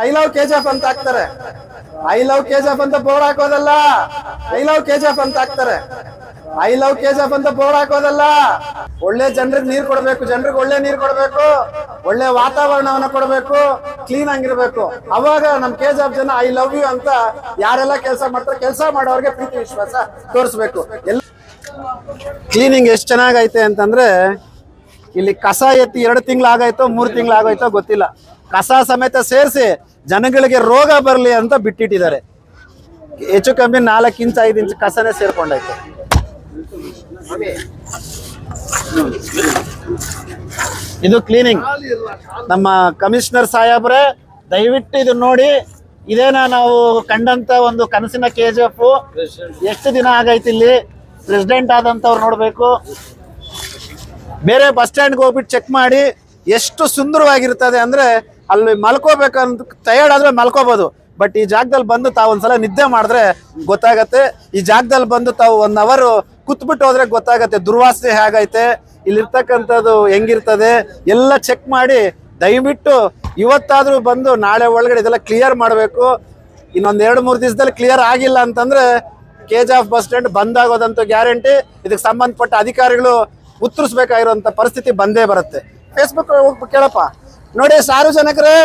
I love KGF ಅಂತ ಹಾಕ್ತಾರೆ. I love KGF ಅಂತ ಬೋರ್ಡ್ ಹಾಕೋದಲ್ಲ, ಐ ಲವ್ ಕೆಜಿಎಫ್ ಅಂತ ಹಾಕ್ತಾರೆ. ಐ ಲವ್ ಕೆಜಿಎಫ್ ಅಂತ ಬೋರ್ಡ್ ಹಾಕೋದಲ್ಲ. ಒಳ್ಳೆ ಜನರಿಗೆ ನೀರ್ ಕೊಡ್ಬೇಕು, ಜನರಿಗೆ ಒಳ್ಳೆ ನೀರ್ ಕೊಡ್ಬೇಕು, ಒಳ್ಳೆ ವಾತಾವರಣವನ್ನ ಕೊಡ್ಬೇಕು, ಕ್ಲೀನ್ ಆಗಿರ್ಬೇಕು. ಅವಾಗ ನಮ್ ಕೆಜಿಎಫ್ ಜನ ಐ ಲವ್ ಯು ಅಂತ ಯಾರೆಲ್ಲ ಕೆಲಸ ಮಾಡ್ತಾರೆ, ಕೆಲಸ ಮಾಡೋರ್ಗೆ ಪ್ರೀತಿ ವಿಶ್ವಾಸ ತೋರಿಸ್ಬೇಕು. ಎಲ್ಲ ಕ್ಲೀನಿಂಗ್ ಎಷ್ಟು ಚೆನ್ನಾಗೈತೆ ಅಂತಂದ್ರೆ, ಇಲ್ಲಿ ಕಸ ಎತ್ತಿ 2 ತಿಂಗಳಾಗಾಯ್ತೋ 3 ತಿಂಗಳಾಗೋಯ್ತೋ ಗೊತ್ತಿಲ್ಲ, ಕಸ ಸಮೇತ ಸೇರಿಸಿ ಜನಗಳಿಗೆ ರೋಗ ಬರಲಿ ಅಂತ ಬಿಟ್ಟಿಟ್ಟಿದ್ದಾರೆ. ಹೆಚ್ಚು ಕಮ್ಮಿ 4 ಇಂಚ್ 5 ಇಂಚ್ ಕಸನೇ ಸೇರ್ಕೊಂಡೈತೆ. ಇದು ಕ್ಲೀನಿಂಗ್. ನಮ್ಮ ಕಮಿಷನರ್ ಸಾಹೇಬ್ರೆ ದಯವಿಟ್ಟು ಇದು ನೋಡಿ. ಇದೇನಾ ನಾವು ಕಂಡಂತ ಒಂದು ಕನಸಿನ ಕೆಜಿಎಫ್? ಎಷ್ಟು ದಿನ ಆಗೈತಿ ಇಲ್ಲಿ ಪ್ರೆಸಿಡೆಂಟ್ ಆದಂತವ್ರು ನೋಡ್ಬೇಕು. ಬೇರೆ ಬಸ್ ಸ್ಟ್ಯಾಂಡ್ಗೆ ಹೋಗ್ಬಿಟ್ಟು ಚೆಕ್ ಮಾಡಿ, ಎಷ್ಟು ಸುಂದರವಾಗಿರ್ತದೆ ಅಂದ್ರೆ ಅಲ್ಲಿ ಮಲ್ಕೋಬೇಕಂತ ಟಯರ್ಡ್ ಆದ್ರೆ ಮಲ್ಕೋಬಹುದು. ಬಟ್ ಈ ಜಾಗದಲ್ಲಿ ಬಂದು ತಾವು ಒಂದ್ಸಲ ನಿದ್ದೆ ಮಾಡಿದ್ರೆ ಗೊತ್ತಾಗತ್ತೆ. ಈ ಜಾಗದಲ್ಲಿ ಬಂದು ತಾವು 1 ಅವರ್ ಕೂತ್ಬಿಟ್ಟು ಹೋದ್ರೆ ಗೊತ್ತಾಗತ್ತೆ ದುರ್ವಾಸನೆ ಹೇಗೈತೆ, ಇಲ್ಲಿರ್ತಕ್ಕಂಥದ್ದು ಹೆಂಗಿರ್ತದೆ ಎಲ್ಲ ಚೆಕ್ ಮಾಡಿ. ದಯವಿಟ್ಟು ಇವತ್ತಾದ್ರೂ ಬಂದು ನಾಳೆ ಒಳಗಡೆ ಇದೆಲ್ಲ ಕ್ಲಿಯರ್ ಮಾಡಬೇಕು. ಇನ್ನೊಂದು 2-3 ದಿವಸದಲ್ಲಿ ಕ್ಲಿಯರ್ ಆಗಿಲ್ಲ ಅಂತಂದ್ರೆ ಕೆಜಿಎಫ್ ಬಸ್ ಸ್ಟ್ಯಾಂಡ್ ಬಂದ್ ಆಗೋದಂತೂ ಗ್ಯಾರಂಟಿ. ಇದಕ್ಕೆ ಸಂಬಂಧಪಟ್ಟ ಅಧಿಕಾರಿಗಳು ಉತ್ತರಿಸಬೇಕಾಗಿರುವಂತ ಪರಿಸ್ಥಿತಿ ಬಂದೇ ಬರುತ್ತೆ. ಫೇಸ್ಬುಕ್ ಕೇಳಪ್ಪ ನೋಡಿ, ಸಾರ್ವಜನಿಕರೇ,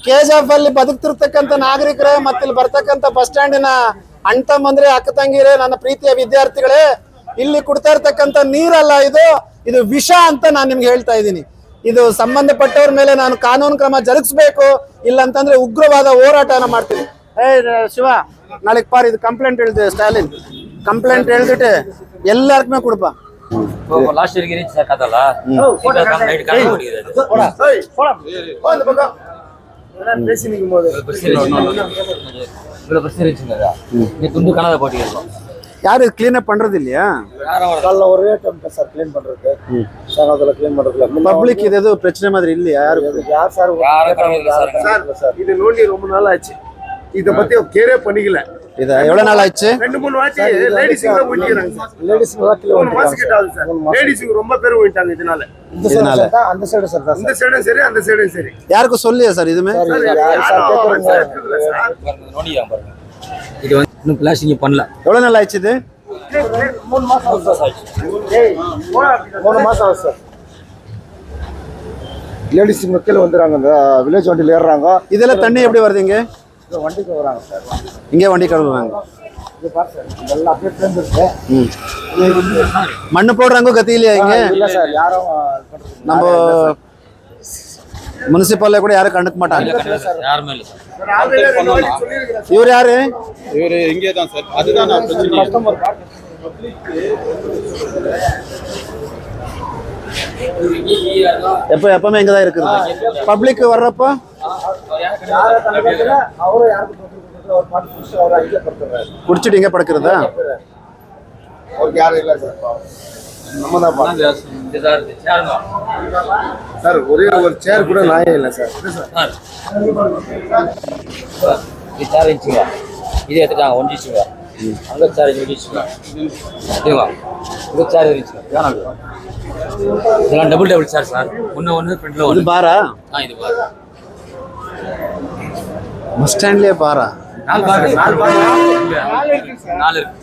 ಕೆಜಿಎಫ್ ಅಲ್ಲಿ ಬದುಕ್ತಿರ್ತಕ್ಕಂಥ ನಾಗರಿಕರೇ, ಮತ್ತೆ ಇಲ್ಲಿ ಬರ್ತಕ್ಕಂಥ ಬಸ್ ಸ್ಟ್ಯಾಂಡಿನ ಅಣ್ಣ ತಮ್ಮಂದ್ರೆ, ಅಕ್ಕ ತಂಗಿರೇ, ನನ್ನ ಪ್ರೀತಿಯ ವಿದ್ಯಾರ್ಥಿಗಳೇ, ಇಲ್ಲಿ ಕುಡ್ತಾ ಇರ್ತಕ್ಕಂಥ ನೀರಲ್ಲ ಇದು ವಿಷ ಅಂತ ನಾನು ನಿಮ್ಗೆ ಹೇಳ್ತಾ ಇದ್ದೀನಿ. ಇದು ಸಂಬಂಧಪಟ್ಟವ್ರ ಮೇಲೆ ನಾನು ಕಾನೂನು ಕ್ರಮ ಜರುಗಿಸ್ಬೇಕು, ಇಲ್ಲ ಅಂತಂದ್ರೆ ಉಗ್ರವಾದ ಹೋರಾಟನ ಮಾಡ್ತೀನಿ. ಶಿವ, ನಾಳೆ ಪಾರ್ ಇದು ಕಂಪ್ಲೇಂಟ್ ಹೇಳ್ದೆ, ಸ್ಟಾಲಿನ್ ಕಂಪ್ಲೇಂಟ್ ಹೇಳ್ಬಿಟ್ಟು ಎಲ್ಲಾರ್ಗೂ ಕೊಡಪ್ಪ. ಲಾಸ್ಟ್ ಇಯರ್ಗೆ ರೀಚ್ ಸಾಕಾದಲ್ಲ, துண்டு காணாத போட்டீங்க. யாரு கிளீன் பண்றது இல்லையா? காலைல ஒரே டைம் சார் க்ளீன் பண்றது, சாயங்காலத்துல க்ளீன் பண்றது. பப்ளிக் இது எதுவும் பிரச்சனை மாதிரி இல்லையா? யார் சார் இது நோண்டி ரொம்ப நாள் ஆச்சு, இத பத்தி கேரே பண்ணிக்கல. இது எவ்வளவு நாள் ஆச்சு? 2-3 வாட்டி லேடிஸ்ங்க ஓடிறாங்க சார். லேடிஸ் வாக்கில 1 மாசம் கிட்ட ஆகுது சார். லேடிஸ்ங்க ரொம்ப பேர் ஓடிட்டாங்க இதனால. இதனால அந்த சைடு சார், இந்த சைடும் சரி அந்த சைடும் சரி. யாருக்கும் சொல்லியா சார் இதுமே? நோண்டியா பாருங்க. இது வந்து இன்னும் பிளாஸ்டிங் பண்ணல. எவ்வளவு நாள் ஆச்சு இது? 3 மாசம் ஆச்சு. 3 மாசம் ஆச்சு சார். லேடிஸ்ங்க கீழ வந்துறாங்க, அந்த வில்லேஜ் வண்டில ஏறுறாங்க. இதெல்லாம் தண்ணி எப்படி வருதுங்க? வண்டிக்கு வராங்க சார். இங்கே வண்டி கழுவுறாங்க. இது பாரு சார், இதெல்லாம் அப்படியே சேர்ந்துருக்கு. மண்ணு போடுறாங்க கத்தி இல்லையா இங்க? இல்ல சார், யாரும் நம்ம முனிசிபல்ல கூட யாரும் கண்டுக்க மாட்டாங்க. யாருமே இல்ல சார். இவர் யாரு? இவரு இங்கே தான் சார். அதுதான் நான் பிரச்சனை. கஸ்டமர் எப்பவுமே இங்கதான் இருக்குது. பப்ளிக் வர்றப்போ குடிச்சிட்டு இங்க படுக்கிறதா? சார் ஒரே ஒரு சேர் கூட நாயே இல்லை சார். இது சேர் இருந்துச்சுங்க, இது எடுத்துட்டாங்க, ஒண்டிச்சுங்க. அங்கே சேர் ஒண்டிச்சுங்க, இதுவா இது சேர் இருந்துச்சுங்க. வேணாம், இதெல்லாம் டபுள் சேர் சார். ஒன்று ஃப்ரண்ட்ல இது பாரா? இது பாரு, பஸ் ஸ்டாண்ட்லயே பாரா? 4 பாரு, 4 இருக்கு.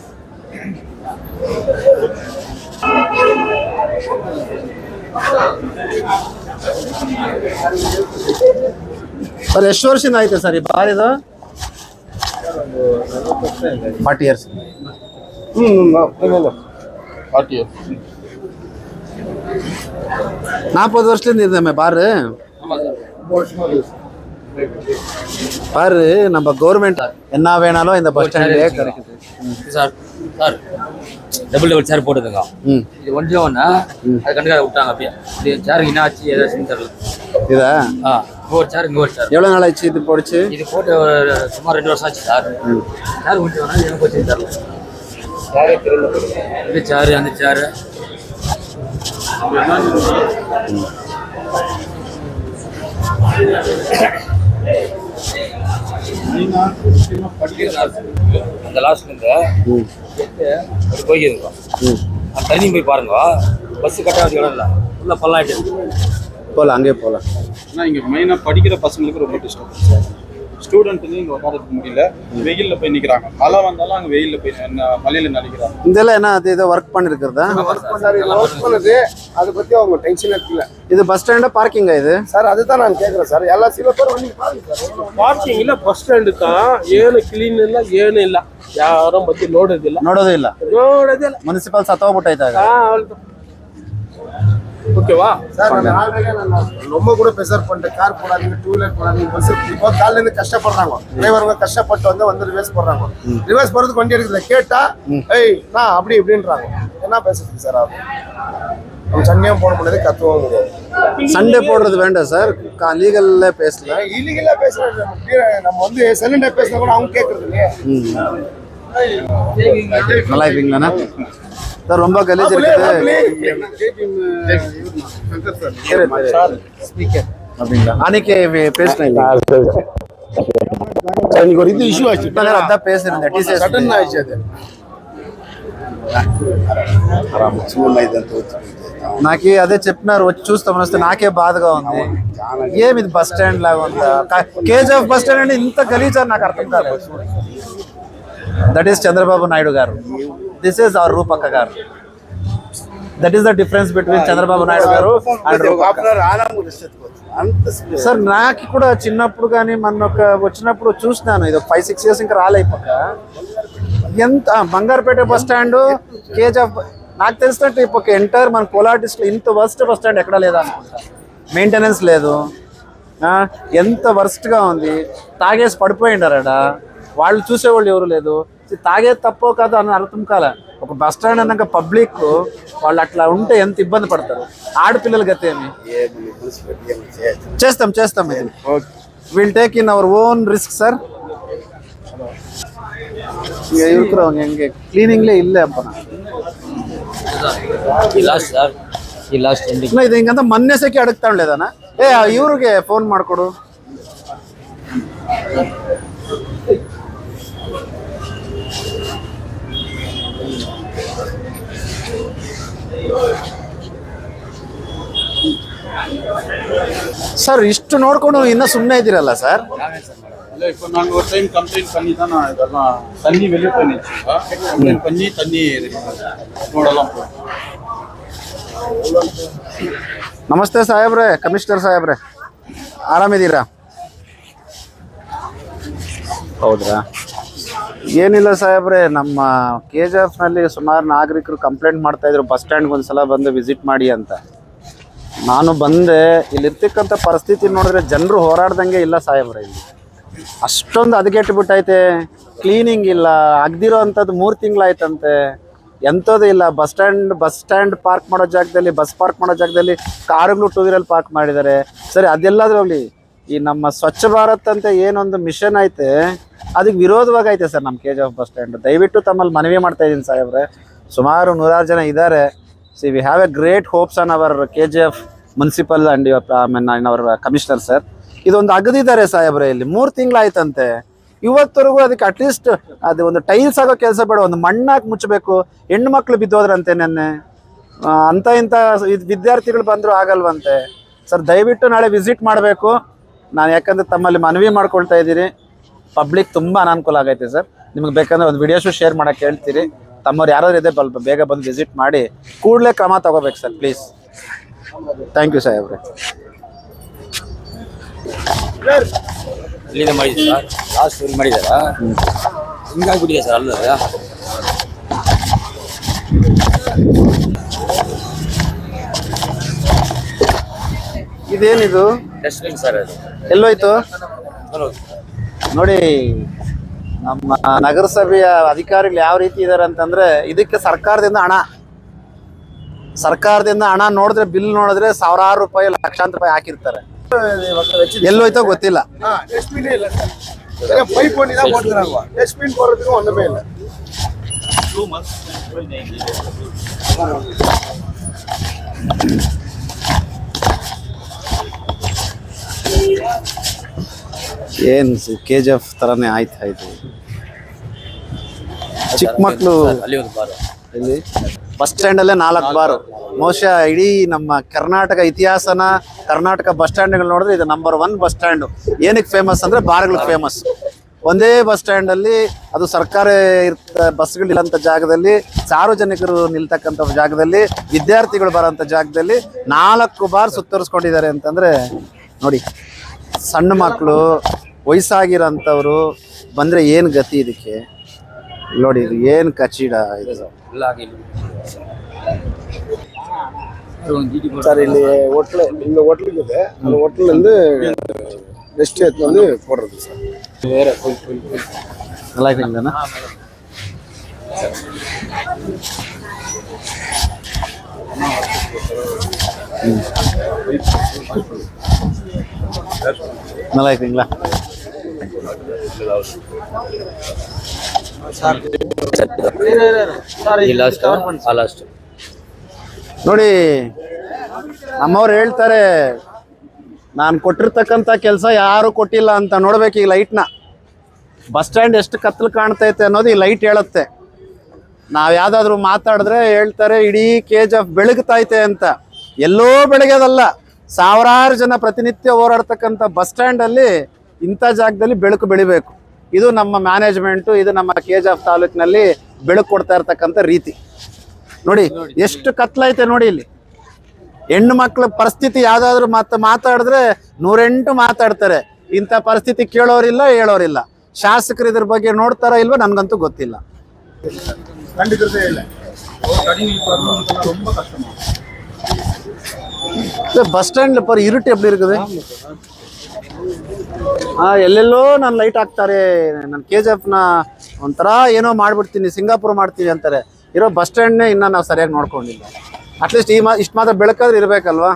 ಸರ್ ಎಷ್ಟು ವರ್ಷದಿಂದ ಆಯ್ತು ಸರ್ ಈ ಬಾರ್ ಇದು? 40 years. 40 years. 40 வருஷத்துல இருந்தமே பாரு. பாரு, நம்ம கவர்மெண்ட் என்ன வேணாலும் இந்த பஸ் ஸ்டாண்ட்லயே கிடைக்குது சார். சார் டபுள் சேர் போட்டுதுங்க. இது ஒன்று அது கண்டுக்காத விட்டாங்க. அப்படியே இது சேர் என்ன ஆச்சு ஏதாச்சும் தெரியல. இதா ஒரு சேர் இங்கே ஒரு சேர். எவ்வளோ நாள் ஆச்சு இது போடுச்சு? இது போட்டு சுமார் 2 வருஷம் ஆச்சு சார். சேர் விட்டு வேணா எனக்கு போச்சு தெரியல. இது சேரு, அந்த சேரு. அந்த லாஸ்ட்ல இருந்து போய்க்குதுங்க. அந்த தண்ணி போய் பாருங்க, பஸ் கட்டாத இடம் இல்லை, உள்ள பல்லாயிட்டு போகலாம், அங்கேயே போகலாம். ஆனால் இங்கே மெயினாக படிக்கிற பசங்களுக்கு ரொம்ப டிஸ்டர்ப். ஸ்டூடெண்ட் இங்க உட்காரதுக்கு முடியல, வெயில்ல போய் நிக்கிறாங்க. மழை வந்தாலும் அங்க வெயில்ல போய் மழையில நடிக்கிறாங்க. இதெல்லாம் என்ன அது ஏதோ ஒர்க் பண்ணிருக்கிறதா? ஒர்க் பண்ணது அதை பத்தி அவங்க டென்ஷன் எடுக்கல. இது பஸ் ஸ்டாண்டா பார்க்கிங்கா இது? சார் அதுதான் நான் கேட்குறேன் சார். ಎಲ್ಲ ಸಿಲ பேர் வந்து பாருங்க சார். ಪಾರ್ಕಿಂಗ್ ಇಲ್ಲ, ಬಸ್ ಸ್ಟ್ಯಾಂಡ್ ಏನು ಕ್ಲೀನ್ ಇಲ್ಲ, ಏನು ಇಲ್ಲ, ಯಾರು ಮತ್ತೆ ನೋಡೋದಿಲ್ಲ. ನೋಡೋದಿಲ್ಲ. ಮುನ್ಸಿಪಲ್ ಸತ್ತೋಗ್ಬಿಟ್ಟೈತೆ. ஓகேவா சார் நான் ஆல்ரெடி நான் ரொம்ப கூட ப்ரெஷர் பண்ணிட்டேன். கார் போடாதீங்க, டூ வீலர் போடாதீங்க, பஸ். இப்போ காலையில இருந்து கஷ்டப்படுறாங்க டிரைவருங்க, கஷ்டப்பட்டு வந்து ரிவர்ஸ் போடுறாங்க. ரிவர்ஸ் போறதுக்கு வண்டி எடுக்கல, கேட்டா ஏய் நான் அப்படி இப்படின்றாங்க. என்ன பேசுறது சார்? நம்ம சண்டையும் போட முடியாது, கத்துவும் முடியாது. சண்டே போடுறது வேண்டாம் சார், லீகல்ல பேசல. இல்லீகலா பேசுறது நம்ம வந்து சைலண்டா பேசினா கூட அவங்க கேட்கறது இல்லையே. நல்லா இருக்கீங்களா சார்? ரொம்ப கலீஜ் இருக்குது அப்படிங்களா? அன்னைக்கு பேசினேன் இன்னைக்கு ஒரு இது இஷ்யூ ஆச்சு. அதான் பேசுறேன். சடன் ஆயிடுச்சு அது. నాకే అదే చెప్పినారు, వచ్చి చూస్తామని వస్తే నాకే బాధగా ఉంది. ఏమి ఇది బస్ స్టాండ్ లాగా ఉందా? కేజీఎఫ్ బస్ స్టాండ్ అంటే ఇంత గలీజ్ అని నాకు అర్థం కాలేదు. దట్ ఈస్ చంద్రబాబు నాయుడు గారు, దిస్ ఈస్ అవర్ రూపక్క గారు. That is the difference between Chandrababu Naidu గారు అండ్ రూపక్క. సార్ నాకు కూడా చిన్నప్పుడు కానీ మొన్న వచ్చినప్పుడు చూసినాను, ఇది 5-6 years ఇంకా రాలేపక్క. ఎంత బంగారుపేట బస్ స్టాండ్, కేజీఎఫ్ నాకు తెలిసినట్టు ఇప్పుడు ఎంటైర్ మన కోలార్ డిస్ట్రిక్ట్ ఇంత వర్స్ట్ బస్ స్టాండ్ ఎక్కడా లేదా అనుకుంటా. మెయింటెనెన్స్ లేదు, ఎంత వర్స్ట్గా ఉంది. తాగేసి పడిపోయిండారట, వాళ్ళు చూసేవాళ్ళు ఎవరు లేదు. తాగేది తప్పో కాదు అని అర్థం కాలే. ఒక బస్ స్టాండ్ అన్నాక పబ్లిక్ వాళ్ళు అట్లా ఉంటే ఎంత ఇబ్బంది పడతారు. ఆడపిల్లల గతేమి చేస్తాం ఇది. Will take in our own risk sir. இருக்கிறவங்க எங்க கிளீனிங்ல இல்ல. அப்ப ಇದು ಹಿಂಗಂತ ಮೊನ್ನೆ ಸೆಕೆ ಅಡಗ್ತಾ ಉಳ್ಳೇದಾನ. ಇವ್ರಿಗೆ ಫೋನ್ ಮಾಡ್ಕೊಡು. ಸರ್ ಇಷ್ಟು ನೋಡ್ಕೊಂಡು ಇನ್ನ ಸುಮ್ಮನೆ ಇದ್ದೀರಲ್ಲ ಸರ್? இல்ல இப்போ நாங்க ஒரு டைம் கம்ப்ளைண்ட் பண்ணி தான் நான் இதெல்லாம் தண்ணி வெளியே பண்ணிச்சு. கம்ப்ளைண்ட் பண்ணி தண்ணி ரோடெல்லாம் போகும். ನಮಸ್ತೆ ಸಾಹೇಬ್ರೆ, ಕಮಿಷನರ್ ಸಾಹೇಬ್ರೆ, ಆರಾಮಿದ್ದೀರಾ? ಹೌದ್ರಾ? ಏನಿಲ್ಲ ಸಾಹೇಬ್ರೆ, ನಮ್ಮ KGFನಲ್ಲಿ ಸುಮಾರು ನಾಗರಿಕರು ಕಂಪ್ಲೇಂಟ್ ಮಾಡ್ತಾಯಿದ್ರು ಬಸ್ ಸ್ಟ್ಯಾಂಡ್ಗೆ ಒಂದ್ಸಲ ಬಂದು ವಿಸಿಟ್ ಮಾಡಿ ಅಂತ. ನಾನು ಬಂದೆ. ಇಲ್ಲಿರ್ತಕ್ಕಂಥ ಪರಿಸ್ಥಿತಿ ನೋಡಿದ್ರೆ ಜನರು ಹೋರಾಡ್ದಂಗೆ ಇಲ್ಲ ಸಾಹೇಬ್ರೆ. ಇಲ್ಲಿ ಅಷ್ಟೊಂದು ಹದಗೆಟ್ಬಿಟ್ಟೈತೆ. ಕ್ಲೀನಿಂಗ್ ಇಲ್ಲ, ಅಗ್ದಿರೋ ಅಂಥದ್ದು 3 ತಿಂಗಳಾಯ್ತಂತೆ. ಎಂಥದ್ದು ಇಲ್ಲ. ಬಸ್ ಸ್ಟ್ಯಾಂಡ್ ಪಾರ್ಕ್ ಮಾಡೋ ಜಾಗದಲ್ಲಿ, ಬಸ್ ಪಾರ್ಕ್ ಮಾಡೋ ಜಾಗದಲ್ಲಿ ಕಾರುಗಳು 2 wheeler ಪಾರ್ಕ್ ಮಾಡಿದ್ದಾರೆ. ಸರಿ, ಅದೆಲ್ಲಾದ್ರೂ ಹೋಗಲಿ. ಈ ನಮ್ಮ ಸ್ವಚ್ಛ ಭಾರತ್ ಅಂತ ಏನೊಂದು ಮಿಷನ್ ಐತೆ, ಅದಕ್ಕೆ ವಿರೋಧವಾಗಿ ಐತೆ ಸರ್ ನಮ್ಮ KGF ಬಸ್ ಸ್ಟ್ಯಾಂಡ್. ದಯವಿಟ್ಟು ತಮ್ಮಲ್ಲಿ ಮನವಿ ಮಾಡ್ತಾ ಇದ್ದೀನಿ ಸಾಹೇಬ್ರೆ. ಸುಮಾರು 100 ಜನ ಇದ್ದಾರೆ. See we have a great hopes on our KGF municipal and our commissioner sir. ಇದೊಂದು ಅಗದಿದ್ದಾರೆ ಸಾಹೇಬ್ರೆ. ಇಲ್ಲಿ 3 ತಿಂಗಳಾಯ್ತಂತೆ. ಇವತ್ತರೆಗೂ ಅದಕ್ಕೆ ಅಟ್ಲೀಸ್ಟ್ ಅದು ಒಂದು ಟೈಲ್ಸ್ ಆಗೋ ಕೆಲಸ ಬೇಡ, ಒಂದು ಮಣ್ಣಾಕಿ ಮುಚ್ಚಬೇಕು. ಹೆಣ್ಣು ಮಕ್ಕಳು ಬಿದ್ದೋದ್ರಂತೆ ನೆನ್ನೆ. ಇಂಥ ವಿದ್ಯಾರ್ಥಿಗಳು ಬಂದರೂ ಆಗಲ್ವಂತೆ ಸರ್. ದಯವಿಟ್ಟು ನಾಳೆ ವಿಸಿಟ್ ಮಾಡಬೇಕು ನಾನು, ಯಾಕಂದರೆ ತಮ್ಮಲ್ಲಿ ಮನವಿ ಮಾಡ್ಕೊಳ್ತಾ ಇದ್ದೀರಿ. ಪಬ್ಲಿಕ್ ತುಂಬ ಅನಾನುಕೂಲ ಆಗೈತೆ ಸರ್. ನಿಮಗೆ ಬೇಕಂದ್ರೆ ಒಂದು ವಿಡಿಯೋ ಶೇರ್ ಮಾಡೋಕ್ಕೆ ಹೇಳ್ತೀರಿ. ತಮ್ಮವ್ರು ಯಾರಾದ್ರೂ ಇದೆ ಸ್ವಲ್ಪ ಬೇಗ ಬಂದು ವಿಸಿಟ್ ಮಾಡಿ ಕೂಡಲೇ ಕ್ರಮ ತಗೋಬೇಕು ಸರ್, ಪ್ಲೀಸ್. ಥ್ಯಾಂಕ್ ಯು ಸಾಹೇಬ್ರೆ. ಇಲ್ಲಿಂದ ಮಾಡಿದ್ದೆ ಸರ್, ಲಾಸ್ಟ್ ಊರಿಗೆ ಮಾಡಿದಾರಾ? ಹಿಂಗಾಗ್ಬಿಟ್ಟಿದೆ ಸರ್ ಅಲ್ಲ. ಇದೇನಿದು ಡಸ್ಟ್ಬಿನ್ ಸರ್ ಅದು. ಎಲ್ಲೋಯ್ತು ನೋಡಿ. ನಮ್ಮ ನಗರಸಭೆಯ ಅಧಿಕಾರಿಗಳು ಯಾವ ರೀತಿ ಇದ್ದಾರೆ ಅಂತಂದ್ರೆ, ಇದಕ್ಕೆ ಸರ್ಕಾರದಿಂದ ಹಣ ನೋಡಿದ್ರೆ, ಬಿಲ್ ನೋಡಿದ್ರೆ ಸಾವಿರಾರು ರೂಪಾಯಿ, ಲಕ್ಷಾಂತರ ರೂಪಾಯಿ ಹಾಕಿರ್ತಾರೆ. ಎಲ್ಲೋಯ್ತೋ ಗೊತ್ತಿಲ್ಲ. டஸ்ட்பினே இல்லை சார். பைப் பண்ணி தான் போட்டுக்கிறாங்க. டஸ்ட்பின் போடுறதுக்கு ஒன்றுமே இல்லை. ಏನು KGF ಥರನೇ ಆಯ್ತು. ಚಿಕ್ಕ ಮಕ್ಕಳು ಅಲ್ಲಿ ಒಂದು ಬಾರು ಇಲ್ಲಿ ಬಸ್ ಸ್ಟ್ಯಾಂಡಲ್ಲೇ 4 ಬಾರು. ಬಹುಶಃ ಇಡೀ ನಮ್ಮ ಕರ್ನಾಟಕ ಇತಿಹಾಸನ, ಕರ್ನಾಟಕ ಬಸ್ ಸ್ಟ್ಯಾಂಡ್ಗಳು ನೋಡಿದ್ರೆ ಇದು ನಂಬರ್ 1 ಬಸ್ ಸ್ಟ್ಯಾಂಡು. ಏನಕ್ಕೆ ಫೇಮಸ್ ಅಂದರೆ ಬಾರ್ಗಳು ಫೇಮಸ್. ಒಂದೇ ಬಸ್ ಸ್ಟ್ಯಾಂಡಲ್ಲಿ, ಅದು ಸರ್ಕಾರ ಬಸ್ಗಳು ಇರೋಂಥ ಜಾಗದಲ್ಲಿ, ಸಾರ್ವಜನಿಕರು ನಿಲ್ತಕ್ಕಂಥ ಜಾಗದಲ್ಲಿ, ವಿದ್ಯಾರ್ಥಿಗಳು ಬರೋಂಥ ಜಾಗದಲ್ಲಿ 4 ಬಾರ್ ಸುತ್ತರಿಸ್ಕೊಂಡಿದ್ದಾರೆ ಅಂತಂದರೆ ನೋಡಿ. ಸಣ್ಣ ಮಕ್ಕಳು, ವಯಸ್ಸಾಗಿರೋಂಥವ್ರು ಬಂದರೆ ಏನು ಗತಿ ಇದಕ್ಕೆ ನೋಡಿ. ಇದು ಏನು ಕಚೀಡ ಇದು சார் ಇಲ್ಲಿ ಹೋಟ್ಲು, இந்த ஹோட்டலுக்கு ಇದೆ, அந்த ஹோட்டல்ல இருந்து ரெஸ்ட் எடுத்து வந்து போடுறது சார். வேற நல்லா இருக்குங்கண்ணா. நல்லா இருக்குங்களா? ಲಾಸ್ಟ್ ನೋಡಿ, ನಮ್ಮವ್ರು ಹೇಳ್ತಾರೆ ನಾನು ಕೊಟ್ಟಿರ್ತಕ್ಕಂಥ ಕೆಲಸ ಯಾರು ಕೊಟ್ಟಿಲ್ಲ ಅಂತ. ನೋಡ್ಬೇಕು ಈ ಲೈಟ್ನ. ಬಸ್ ಸ್ಟ್ಯಾಂಡ್ ಎಷ್ಟು ಕತ್ತಲು ಕಾಣ್ತೈತೆ ಅನ್ನೋದು ಈ ಲೈಟ್ ಹೇಳುತ್ತೆ. ನಾವು ಯಾವುದಾದ್ರೂ ಮಾತಾಡಿದ್ರೆ ಹೇಳ್ತಾರೆ ಇಡೀ KGF ಬೆಳಗ್ತೈತೆ ಅಂತ. ಎಲ್ಲೋ ಬೆಳಗ್ಯೋದಲ್ಲ, ಸಾವಿರಾರು ಜನ ಪ್ರತಿನಿತ್ಯ ಓಡಾಡ್ತಕ್ಕಂಥ ಬಸ್ ಸ್ಟ್ಯಾಂಡಲ್ಲಿ ಇಂಥ ಜಾಗದಲ್ಲಿ ಬೆಳಕು ಬೆಳಿಬೇಕು. ಇದು ನಮ್ಮ ಮ್ಯಾನೇಜ್ಮೆಂಟು, ಇದು ನಮ್ಮ KGF ತಾಲೂಕಿನಲ್ಲಿ ಬೆಳಕು ಕೊಡ್ತಾ ಇರ್ತಕ್ಕಂಥ ರೀತಿ. ನೋಡಿ ಎಷ್ಟು ಕತ್ಲೈತೆ ನೋಡಿ. ಇಲ್ಲಿ ಹೆಣ್ಣು ಮಕ್ಕಳ ಪರಿಸ್ಥಿತಿ ಯಾವುದಾದ್ರೂ ಮಾತಾಡಿದ್ರೆ 108 ಮಾತಾಡ್ತಾರೆ. ಇಂಥ ಪರಿಸ್ಥಿತಿ ಕೇಳೋರಿಲ್ಲ, ಹೇಳೋರಿಲ್ಲ. ಶಾಸಕರು ಇದ್ರ ಬಗ್ಗೆ ನೋಡ್ತಾರ ಇಲ್ವೋ ನನಗಂತೂ ಗೊತ್ತಿಲ್ಲ. பஸ் ஸ்டாண்ட்ல பாரு இருட்டு எப்படி இருக்குது. ಎಲ್ಲೆಲ್ಲೋ ನಾನು ಲೈಟ್ ಹಾಕ್ತಾರೆ. ನಾನು KGFನ ಒಂಥರ ಏನೋ ಮಾಡ್ಬಿಡ್ತೀನಿ, ಸಿಂಗಾಪುರ ಮಾಡ್ತೀವಿ ಅಂತಾರೆ. ಇರೋ ಬಸ್ ಸ್ಟ್ಯಾಂಡ್ನೇ ಇನ್ನೂ ನಾವು ಸರಿಯಾಗಿ ನೋಡ್ಕೊಂಡಿಲ್ಲ. ಅಟ್ಲೀಸ್ಟ್ ಇಷ್ಟು ಮಾತ್ರ ಬೆಳಕಾದ್ರೆ ಇರಬೇಕಲ್ವಾ?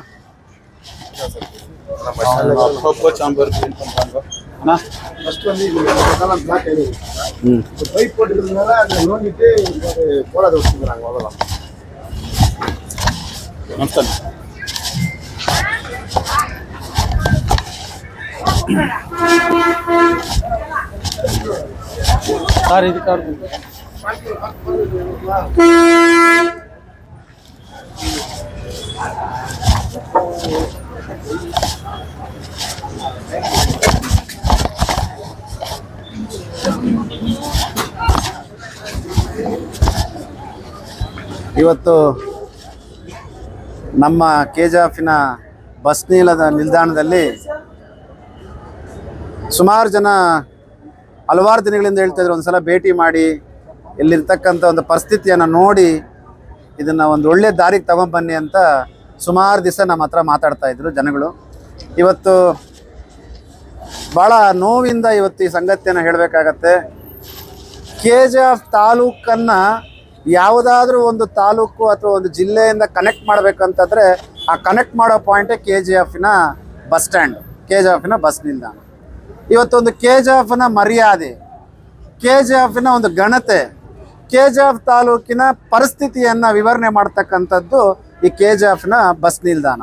ஃபர்ஸ்ட் வந்து இதெல்லாம் பிளாக் ஆயிடுது. பைப் போட்டுக்கிறதுனால அதை நோண்டிட்டு போடாத வச்சுக்கிறாங்க. அவ்வளோதான். சார் இதுக்காக ಇವತ್ತು ನಮ್ಮ KGFನ ಬಸ್ ನಿಲ್ದಾಣದಲ್ಲಿ ಸುಮಾರು ಜನ ಹಲವಾರು ದಿನಗಳಿಂದ ಹೇಳ್ತಾಯಿದ್ರು ಒಂದ್ಸಲ ಭೇಟಿ ಮಾಡಿ ಇಲ್ಲಿರ್ತಕ್ಕಂಥ ಒಂದು ಪರಿಸ್ಥಿತಿಯನ್ನು ನೋಡಿ ಇದನ್ನು ಒಂದು ಒಳ್ಳೆ ದಾರಿಗೆ ತಗೊಂಬನ್ನಿ ಅಂತ ಸುಮಾರು ದಿವಸ ನಮ್ಮ ಹತ್ರ ಮಾತಾಡ್ತಾಯಿದ್ರು ಜನಗಳು. ಇವತ್ತು ಭಾಳ ನೋವಿಂದ ಇವತ್ತು ಈ ಸಂಗತಿಯನ್ನು ಹೇಳಬೇಕಾಗತ್ತೆ. KGF ತಾಲೂಕನ್ನು ಯಾವುದಾದ್ರೂ ಒಂದು ತಾಲೂಕು ಅಥವಾ ಒಂದು ಜಿಲ್ಲೆಯಿಂದ ಕನೆಕ್ಟ್ ಮಾಡಬೇಕಂತಂದರೆ ಆ ಕನೆಕ್ಟ್ ಮಾಡೋ ಪಾಯಿಂಟೇ KGFನ ಬಸ್ ಸ್ಟ್ಯಾಂಡ್, KGFನ ಬಸ್ ನಿಲ್ದಾಣ. ಇವತ್ತೊಂದು KGFನ ಮರ್ಯಾದೆ, KGFನ ಒಂದು ಘನತೆ, KGF ತಾಲೂಕಿನ ಪರಿಸ್ಥಿತಿಯನ್ನು ವಿವರಣೆ ಮಾಡ್ತಕ್ಕಂಥದ್ದು ಈ KGFನ ಬಸ್ ನಿಲ್ದಾಣ.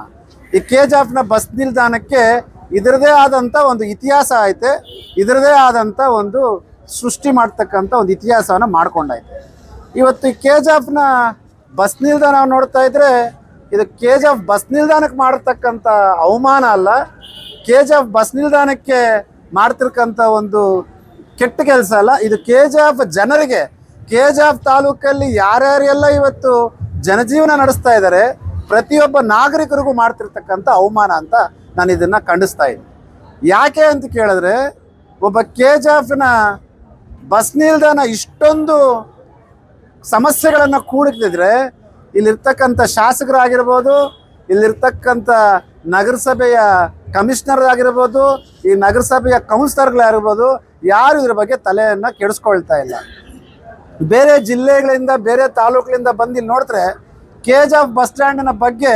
ಈ KGFನ ಬಸ್ ನಿಲ್ದಾಣಕ್ಕೆ ಇದರದೇ ಆದಂಥ ಒಂದು ಇತಿಹಾಸ ಐತೆ, ಇದರದೇ ಆದಂಥ ಒಂದು ಸೃಷ್ಟಿ ಮಾಡ್ತಕ್ಕಂಥ ಒಂದು ಇತಿಹಾಸವನ್ನು ಮಾಡ್ಕೊಂಡೈತೆ. ಇವತ್ತು ಈ KGFನ ಬಸ್ ನಿಲ್ದಾಣ ನೋಡ್ತಾ ಇದ್ರೆ ಇದು KGF ಬಸ್ ನಿಲ್ದಾಣಕ್ಕೆ ಮಾಡತಕ್ಕಂಥ ಅವಮಾನ ಅಲ್ಲ, KGF ಬಸ್ ನಿಲ್ದಾಣಕ್ಕೆ ಮಾಡ್ತಿರ್ಕಂಥ ಒಂದು ಕೆಟ್ಟ ಕೆಲಸ ಅಲ್ಲ. ಇದು KGF ಜನರಿಗೆ, KGF ತಾಲೂಕಲ್ಲಿ ಯಾರ್ಯಾರೆಲ್ಲ ಇವತ್ತು ಜನಜೀವನ ನಡೆಸ್ತಾ ಇದ್ದಾರೆ ಪ್ರತಿಯೊಬ್ಬ ನಾಗರಿಕರಿಗೂ ಮಾಡ್ತಿರ್ತಕ್ಕಂಥ ಅವಮಾನ ಅಂತ ನಾನು ಇದನ್ನು ಖಂಡಿಸ್ತಾ ಇದ್ದೀನಿ. ಯಾಕೆ ಅಂತ ಕೇಳಿದ್ರೆ, ಒಬ್ಬ KGFನ ಬಸ್ ನಿಲ್ದಾಣ ಇಷ್ಟೊಂದು ಸಮಸ್ಯೆಗಳನ್ನು ಕೂಡಿದ್ರೆ ಇಲ್ಲಿರ್ತಕ್ಕಂಥ ಶಾಸಕರಾಗಿರ್ಬೋದು, ಇಲ್ಲಿರ್ತಕ್ಕಂಥ ನಗರಸಭೆಯ ಕಮಿಷನರ್ ಆಗಿರ್ಬೋದು, ಈ ನಗರಸಭೆಯ ಕೌನ್ಸಿಲರ್ಗಳಾಗಿರ್ಬೋದು, ಯಾರು ಇದ್ರ ಬಗ್ಗೆ ತಲೆಯನ್ನು ಕೆಡಿಸ್ಕೊಳ್ತಾ ಇಲ್ಲ. ಬೇರೆ ಜಿಲ್ಲೆಗಳಿಂದ, ಬೇರೆ ತಾಲೂಕುಗಳಿಂದ ಬಂದು ಇಲ್ಲಿ ನೋಡಿದ್ರೆ KGF ಬಸ್ ಸ್ಟ್ಯಾಂಡಿನ ಬಗ್ಗೆ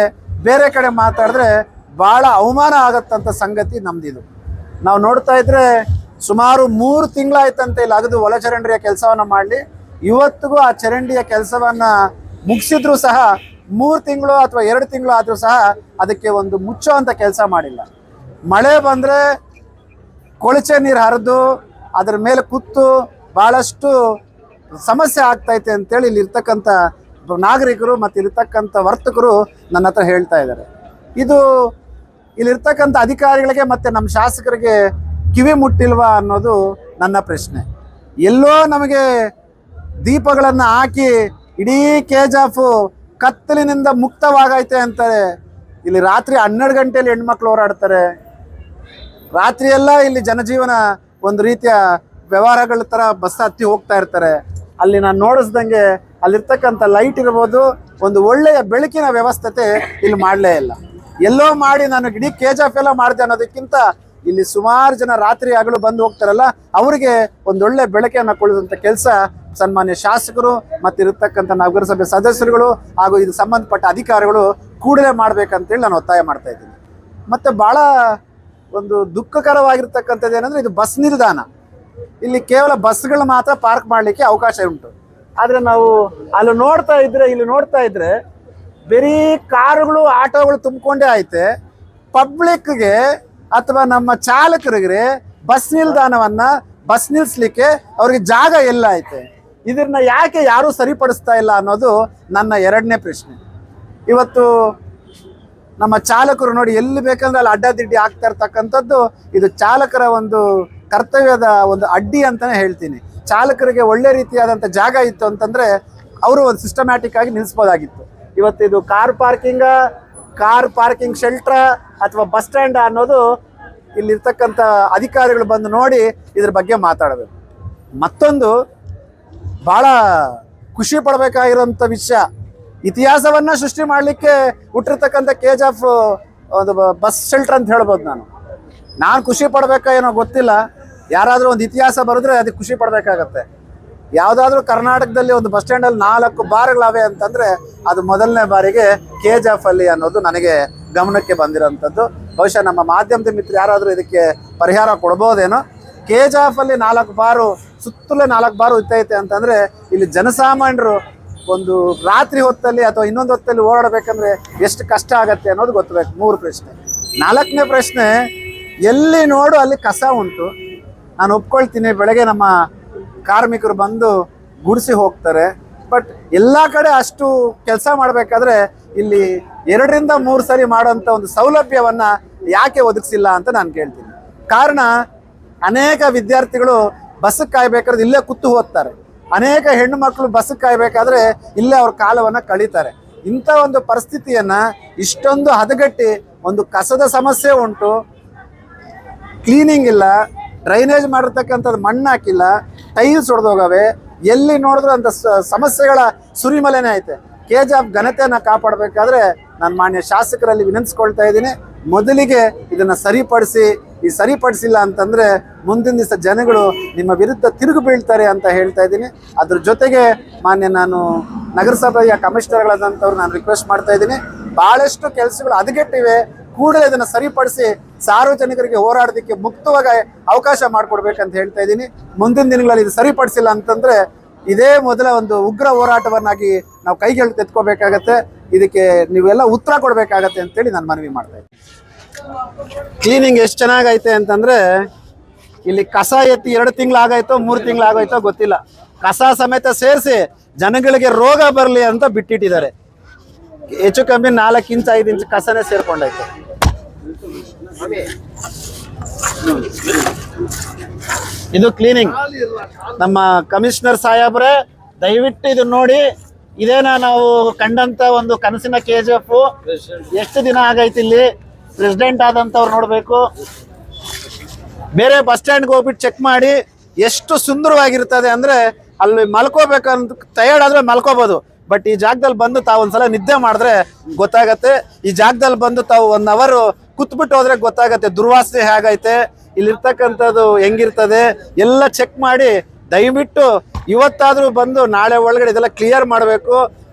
ಬೇರೆ ಕಡೆ ಮಾತಾಡಿದ್ರೆ ಭಾಳ ಅವಮಾನ ಆಗತ್ತಂಥ ಸಂಗತಿ ನಮ್ದಿದು. ನಾವು ನೋಡ್ತಾ ಇದ್ರೆ ಸುಮಾರು 3 ತಿಂಗಳಾಯ್ತಂತೆ ಇಲ್ಲಿ ಅಗದು ಒಳಚರಂಡಿಯ ಕೆಲಸವನ್ನು ಮಾಡಲಿ. ಇವತ್ತಿಗೂ ಆ ಚರಂಡಿಯ ಕೆಲಸವನ್ನು ಮುಗಿಸಿದ್ರು ಸಹ 3 ತಿಂಗಳು ಅಥವಾ 2 ತಿಂಗಳು ಆದರೂ ಸಹ ಅದಕ್ಕೆ ಒಂದು ಮುಚ್ಚೋ ಅಂತ ಕೆಲಸ ಮಾಡಿಲ್ಲ. ಮಳೆ ಬಂದರೆ ಕೊಳಚೆ ನೀರು ಹರಿದು ಅದರ ಮೇಲೆ ಕೂತು ಭಾಳಷ್ಟು ಸಮಸ್ಯೆ ಆಗ್ತೈತೆ ಅಂತೇಳಿ ಇಲ್ಲಿರ್ತಕ್ಕಂಥ ನಾಗರಿಕರು ಮತ್ತು ಇಲ್ಲಿರ್ತಕ್ಕಂಥ ವರ್ತಕರು ನನ್ನ ಹತ್ರ ಹೇಳ್ತಾ ಇದ್ದಾರೆ. ಇದು ಇಲ್ಲಿರ್ತಕ್ಕಂಥ ಅಧಿಕಾರಿಗಳಿಗೆ ಮತ್ತು ನಮ್ಮ ಶಾಸಕರಿಗೆ ಕಿವಿ ಮುಟ್ಟಿಲ್ವಾ ಅನ್ನೋದು ನನ್ನ ಪ್ರಶ್ನೆ. ಎಲ್ಲೋ ನಮಗೆ ದೀಪಗಳನ್ನು ಹಾಕಿ ಇಡೀ KGF ಕತ್ತಲಿನಿಂದ ಮುಕ್ತವಾಗೈತೆ ಅಂತಾರೆ. ಇಲ್ಲಿ ರಾತ್ರಿ 12 ಗಂಟೆಯಲ್ಲಿ ಹೆಣ್ಮಕ್ಳು ಹೋರಾಡ್ತಾರೆ. ರಾತ್ರಿಯೆಲ್ಲ ಇಲ್ಲಿ ಜನಜೀವನ ಒಂದು ರೀತಿಯ ವ್ಯವಹಾರಗಳ ಥರ ಬಸ್ ಹತ್ತಿ ಹೋಗ್ತಾ ಇರ್ತಾರೆ. ಅಲ್ಲಿ ನಾನು ನೋಡಿಸ್ದಂಗೆ ಅಲ್ಲಿರ್ತಕ್ಕಂಥ ಲೈಟ್ ಇರ್ಬೋದು, ಒಂದು ಒಳ್ಳೆಯ ಬೆಳಕಿನ ವ್ಯವಸ್ಥೆ ಇಲ್ಲಿ ಮಾಡಲೇ ಇಲ್ಲ. ಎಲ್ಲೋ ಮಾಡಿ ನಾನು ಇಡೀ KGF ಎಲ್ಲ ಮಾಡಿದೆ ಅನ್ನೋದಕ್ಕಿಂತ ಇಲ್ಲಿ ಸುಮಾರು ಜನ ರಾತ್ರಿ ಹಗಲು ಬಂದು ಹೋಗ್ತಾರಲ್ಲ, ಅವರಿಗೆ ಒಂದೊಳ್ಳೆ ಬೆಳಕನ್ನು ಕೊಡುವಂಥ ಕೆಲಸ ಸನ್ಮಾನ್ಯ ಶಾಸಕರು ಮತ್ತು ಇರತಕ್ಕಂಥ ನಗರಸಭೆ ಸದಸ್ಯರುಗಳು ಹಾಗೂ ಇದಕ್ಕೆ ಸಂಬಂಧಪಟ್ಟ ಅಧಿಕಾರಿಗಳು ಕೂಡಲೇ ಮಾಡಬೇಕಂತೇಳಿ ನಾನು ಒತ್ತಾಯ ಮಾಡ್ತಾ ಇದ್ದೀನಿ. ಮತ್ತು ಭಾಳ ಒಂದು ದುಃಖಕರವಾಗಿರ್ತಕ್ಕಂಥದ್ದು ಏನಂದರೆ, ಇದು ಬಸ್ ನಿಲ್ದಾಣ. ಇಲ್ಲಿ ಕೇವಲ ಬಸ್ಗಳು ಮಾತ್ರ ಪಾರ್ಕ್ ಮಾಡಲಿಕ್ಕೆ ಅವಕಾಶ ಉಂಟು. ಆದರೆ ನಾವು ಅಲ್ಲಿ ನೋಡ್ತಾ ಇದ್ರೆ ಬರೀ ಕಾರುಗಳು ಆಟೋಗಳು ತುಂಬಿಕೊಂಡೇ ಐತೆ. ಪಬ್ಲಿಕ್ಗೆ ಅಥವಾ ನಮ್ಮ ಚಾಲಕರಿಗೆ ಬಸ್ ನಿಲ್ದಾಣವನ್ನು ಬಸ್ ನಿಲ್ಲಿಸ್ಲಿಕ್ಕೆ ಅವ್ರಿಗೆ ಜಾಗ ಎಲ್ಲ ಐತೆ. ಇದನ್ನ ಯಾಕೆ ಯಾರೂ ಸರಿಪಡಿಸ್ತಾ ಇಲ್ಲ ಅನ್ನೋದು ನನ್ನ ಎರಡನೇ ಪ್ರಶ್ನೆ. ಇವತ್ತು ನಮ್ಮ ಚಾಲಕರು ನೋಡಿ ಎಲ್ಲಿ ಬೇಕಂದ್ರೆ ಅಲ್ಲಿ ಅಡ್ಡದಿಡ್ಡಿ ಆಗ್ತಾ ಇರ್ತಕ್ಕಂಥದ್ದು ಇದು ಚಾಲಕರ ಒಂದು ಕರ್ತವ್ಯದ ಒಂದು ಅಡ್ಡಿ ಅಂತಲೇ ಹೇಳ್ತೀನಿ. ಚಾಲಕರಿಗೆ ಒಳ್ಳೆ ರೀತಿಯಾದಂಥ ಜಾಗ ಇತ್ತು ಅಂತಂದರೆ ಅವರು ಒಂದು ಸಿಸ್ಟಮ್ಯಾಟಿಕ್ ಆಗಿ ನಿಲ್ಲಿಸ್ಬೋದಾಗಿತ್ತು. ಇವತ್ತು ಇದು ಕಾರ್ ಪಾರ್ಕಿಂಗ್ ಶೆಲ್ಟ್ರ ಅಥವಾ ಬಸ್ ಸ್ಟ್ಯಾಂಡ್ ಅನ್ನೋದು ಇಲ್ಲಿರ್ತಕ್ಕಂಥ ಅಧಿಕಾರಿಗಳು ಬಂದು ನೋಡಿ ಇದ್ರ ಬಗ್ಗೆ ಮಾತಾಡಬೇಕು. ಮತ್ತೊಂದು ಭಾಳ ಖುಷಿ ಪಡಬೇಕಾಗಿರೋಂಥ ವಿಷಯ, ಇತಿಹಾಸವನ್ನು ಸೃಷ್ಟಿ ಮಾಡಲಿಕ್ಕೆ ಹುಟ್ಟಿರ್ತಕ್ಕಂಥ KGF ಒಂದು ಬಸ್ ಶೆಲ್ಟರ್ ಅಂತ ಹೇಳ್ಬೋದು. ನಾನು ಖುಷಿ ಪಡಬೇಕಾ ಏನೋ ಗೊತ್ತಿಲ್ಲ. ಯಾರಾದರೂ ಒಂದು ಇತಿಹಾಸ ಬರೆದ್ರೆ ಅದಕ್ಕೆ ಖುಷಿ ಪಡಬೇಕಾಗತ್ತೆ. ಯಾವುದಾದ್ರೂ ಕರ್ನಾಟಕದಲ್ಲಿ ಒಂದು ಬಸ್ ಸ್ಟ್ಯಾಂಡಲ್ಲಿ 4 ಬಾರ್ಗಳವೆ ಅಂತಂದರೆ ಅದು ಮೊದಲನೇ ಬಾರಿಗೆ KGF ಅಲ್ಲಿ ಅನ್ನೋದು ನನಗೆ ಗಮನಕ್ಕೆ ಬಂದಿರೋಂಥದ್ದು. ಬಹುಶಃ ನಮ್ಮ ಮಾಧ್ಯಮದ ಮಿತ್ರ ಯಾರಾದರೂ ಇದಕ್ಕೆ ಪರಿಹಾರ ಕೊಡ್ಬೋದೇನೋ. KGF ಅಲ್ಲಿ 4 ಬಾರು, ಸುತ್ತಲೇ 4 ಬಾರು ಇತ್ತೈತೆ ಅಂತಂದರೆ ಇಲ್ಲಿ ಜನಸಾಮಾನ್ಯರು ಒಂದು ರಾತ್ರಿ ಹೊತ್ತಲ್ಲಿ ಅಥವಾ ಇನ್ನೊಂದು ಹೊತ್ತಲ್ಲಿ ಓಡಾಡಬೇಕಂದ್ರೆ ಎಷ್ಟು ಕಷ್ಟ ಆಗತ್ತೆ ಅನ್ನೋದು ಗೊತ್ತಬೇಕು. 3 ಪ್ರಶ್ನೆ. 4ನೇ ಪ್ರಶ್ನೆ, ಎಲ್ಲಿ ನೋಡು ಅಲ್ಲಿ ಕಸ ಉಂಟು. ನಾನು ಒಪ್ಕೊಳ್ತೀನಿ, ಬೆಳಗ್ಗೆ ನಮ್ಮ ಕಾರ್ಮಿಕರು ಬಂದು ಗುಡಿಸಿ ಹೋಗ್ತಾರೆ. ಬಟ್ ಎಲ್ಲ ಕಡೆ ಅಷ್ಟು ಕೆಲಸ ಮಾಡಬೇಕಾದ್ರೆ ಇಲ್ಲಿ 2ರಿಂದ 3 ಸರಿ ಮಾಡೋಂಥ ಒಂದು ಸೌಲಭ್ಯವನ್ನು ಯಾಕೆ ಒದಗಿಸಿಲ್ಲ ಅಂತ ನಾನು ಕೇಳ್ತೀನಿ. ಕಾರಣ, ಅನೇಕ ವಿದ್ಯಾರ್ಥಿಗಳು ಬಸ್ಸಿಗೆ ಕಾಯಬೇಕಾದ್ರೆ ಇಲ್ಲೇ ಕೂತು ಹೋಗ್ತಾರೆ. ಅನೇಕ ಹೆಣ್ಣು ಮಕ್ಕಳು ಬಸ್ಸಿಗೆ ಕಾಯಬೇಕಾದ್ರೆ ಇಲ್ಲೇ ಅವ್ರ ಕಾಲವನ್ನು ಕಳೀತಾರೆ. ಇಂಥ ಒಂದು ಪರಿಸ್ಥಿತಿಯನ್ನು ಇಷ್ಟೊಂದು ಹದಗೆಟ್ಟಿ ಒಂದು ಕಸದ ಸಮಸ್ಯೆ ಉಂಟು, ಕ್ಲೀನಿಂಗ್ ಇಲ್ಲ, ಡ್ರೈನೇಜ್ ಮಾಡಿರ್ತಕ್ಕಂಥದ್ದು ಮಣ್ಣು ಹಾಕಿಲ್ಲ, ಟೈಲ್ಸ್ ಹೊಡೆದೋಗವೆ, ಎಲ್ಲಿ ನೋಡಿದ್ರು ಅಂತ ಸಮಸ್ಯೆಗಳ ಸುರಿಮಲೆನೇ ಐತೆ. KGF ಘನತೆಯನ್ನು ಕಾಪಾಡಬೇಕಾದ್ರೆ ನಾನು ಮಾನ್ಯ ಶಾಸಕರಲ್ಲಿ ವಿನಂತಿಸ್ಕೊಳ್ತಾ ಇದ್ದೀನಿ, ಮೊದಲಿಗೆ ಇದನ್ನು ಸರಿಪಡಿಸಿಲ್ಲ ಅಂತಂದರೆ ಮುಂದಿನ ದಿವಸ ಜನಗಳು ನಿಮ್ಮ ವಿರುದ್ಧ ತಿರುಗಿ ಬೀಳ್ತಾರೆ ಅಂತ ಹೇಳ್ತಾ ಇದ್ದೀನಿ. ಅದ್ರ ಜೊತೆಗೆ ನಾನು ನಗರಸಭೆಯ ಕಮಿಷನರ್ಗಳಾದಂಥವ್ರು ನಾನು ರಿಕ್ವೆಸ್ಟ್ ಮಾಡ್ತಾ ಇದ್ದೀನಿ, ಭಾಳಷ್ಟು ಕೆಲಸಗಳು ಹದಗೆಟ್ಟಿವೆ, ಕೂಡಲೇ ಇದನ್ನು ಸರಿಪಡಿಸಿ ಸಾರ್ವಜನಿಕರಿಗೆ ಹೋರಾಡೋದಕ್ಕೆ ಮುಕ್ತವಾಗಿ ಅವಕಾಶ ಮಾಡಿಕೊಡ್ಬೇಕಂತ ಹೇಳ್ತಾ ಇದ್ದೀನಿ. ಮುಂದಿನ ದಿನಗಳಲ್ಲಿ ಇದು ಸರಿಪಡಿಸಿಲ್ಲ ಅಂತಂದರೆ ಇದೇ ಮೊದಲ ಒಂದು ಉಗ್ರ ಹೋರಾಟವನ್ನಾಗಿ ನಾವು ಕೈಗೆಳು ತೆತ್ಕೋಬೇಕಾಗತ್ತೆ. ಇದಕ್ಕೆ ನೀವೆಲ್ಲ ಉತ್ತರ ಕೊಡಬೇಕಾಗತ್ತೆ ಅಂತೇಳಿ ನಾನು ಮನವಿ ಮಾಡ್ತಾ ಇದ್ದೀನಿ. ಕ್ಲೀನಿಂಗ್ ಎಷ್ಟು ಚೆನ್ನಾಗೈತೆ ಅಂತಂದರೆ, ಇಲ್ಲಿ ಕಸ ಎತ್ತಿ 2 ತಿಂಗಳಾಗಾಯ್ತೋ 3 ತಿಂಗಳಾಗೋಯ್ತೋ ಗೊತ್ತಿಲ್ಲ, ಕಸ ಸಮೇತ ಸೇರಿಸಿ ಜನಗಳಿಗೆ ರೋಗ ಬರಲಿ ಅಂತ ಬಿಟ್ಟಿಟ್ಟಿದ್ದಾರೆ. ಹೆಚ್ಚು ಕಮ್ಮಿ 4 ಇಂಚ್ 5 ಇಂಚ್ ಕಸನೇ ಸೇರ್ಕೊಂಡೈತೆ. ಇದು ಕ್ಲೀನಿಂಗ್. ನಮ್ಮ ಕಮಿಷನರ್ ಸಾಹೇಬ್ರೆ, ದಯವಿಟ್ಟು ಇದು ನೋಡಿ. ಇದೇನಾ ನಾವು ಕಂಡಂತ ಒಂದು ಕನಸಿನ KGF? ಎಷ್ಟು ದಿನ ಆಗೈತಿ ಇಲ್ಲಿ ಪ್ರೆಸಿಡೆಂಟ್ ಆದಂಥವ್ರು ನೋಡಬೇಕು. ಬೇರೆ ಬಸ್ ಸ್ಟ್ಯಾಂಡ್ಗೆ ಹೋಗ್ಬಿಟ್ಟು ಚೆಕ್ ಮಾಡಿ, ಎಷ್ಟು ಸುಂದರವಾಗಿರ್ತದೆ ಅಂದರೆ ಅಲ್ಲಿ ಮಲ್ಕೋಬೇಕಂತ ಟಯರ್ಡ್ ಆದರೆ ಮಲ್ಕೋಬೋದು. ಬಟ್ ಈ ಜಾಗದಲ್ಲಿ ಬಂದು ತಾವು ಒಂದ್ಸಲ ನಿದ್ದೆ ಮಾಡಿದ್ರೆ ಗೊತ್ತಾಗತ್ತೆ. ಈ ಜಾಗದಲ್ಲಿ ಬಂದು ತಾವು 1 ಅವರ್ ಕೂತ್ಬಿಟ್ಟು ಹೋದ್ರೆ ಗೊತ್ತಾಗತ್ತೆ ದುರ್ವಾಸನೆ ಹೇಗೈತೆ, ಇಲ್ಲಿರ್ತಕ್ಕಂಥದ್ದು ಹೆಂಗಿರ್ತದೆ ಎಲ್ಲ ಚೆಕ್ ಮಾಡಿ. ದಯವಿಟ್ಟು ಇವತ್ತಾದರೂ ಬಂದು ನಾಳೆ ಒಳಗಡೆ ಇದೆಲ್ಲ ಕ್ಲಿಯರ್ ಮಾಡಬೇಕು.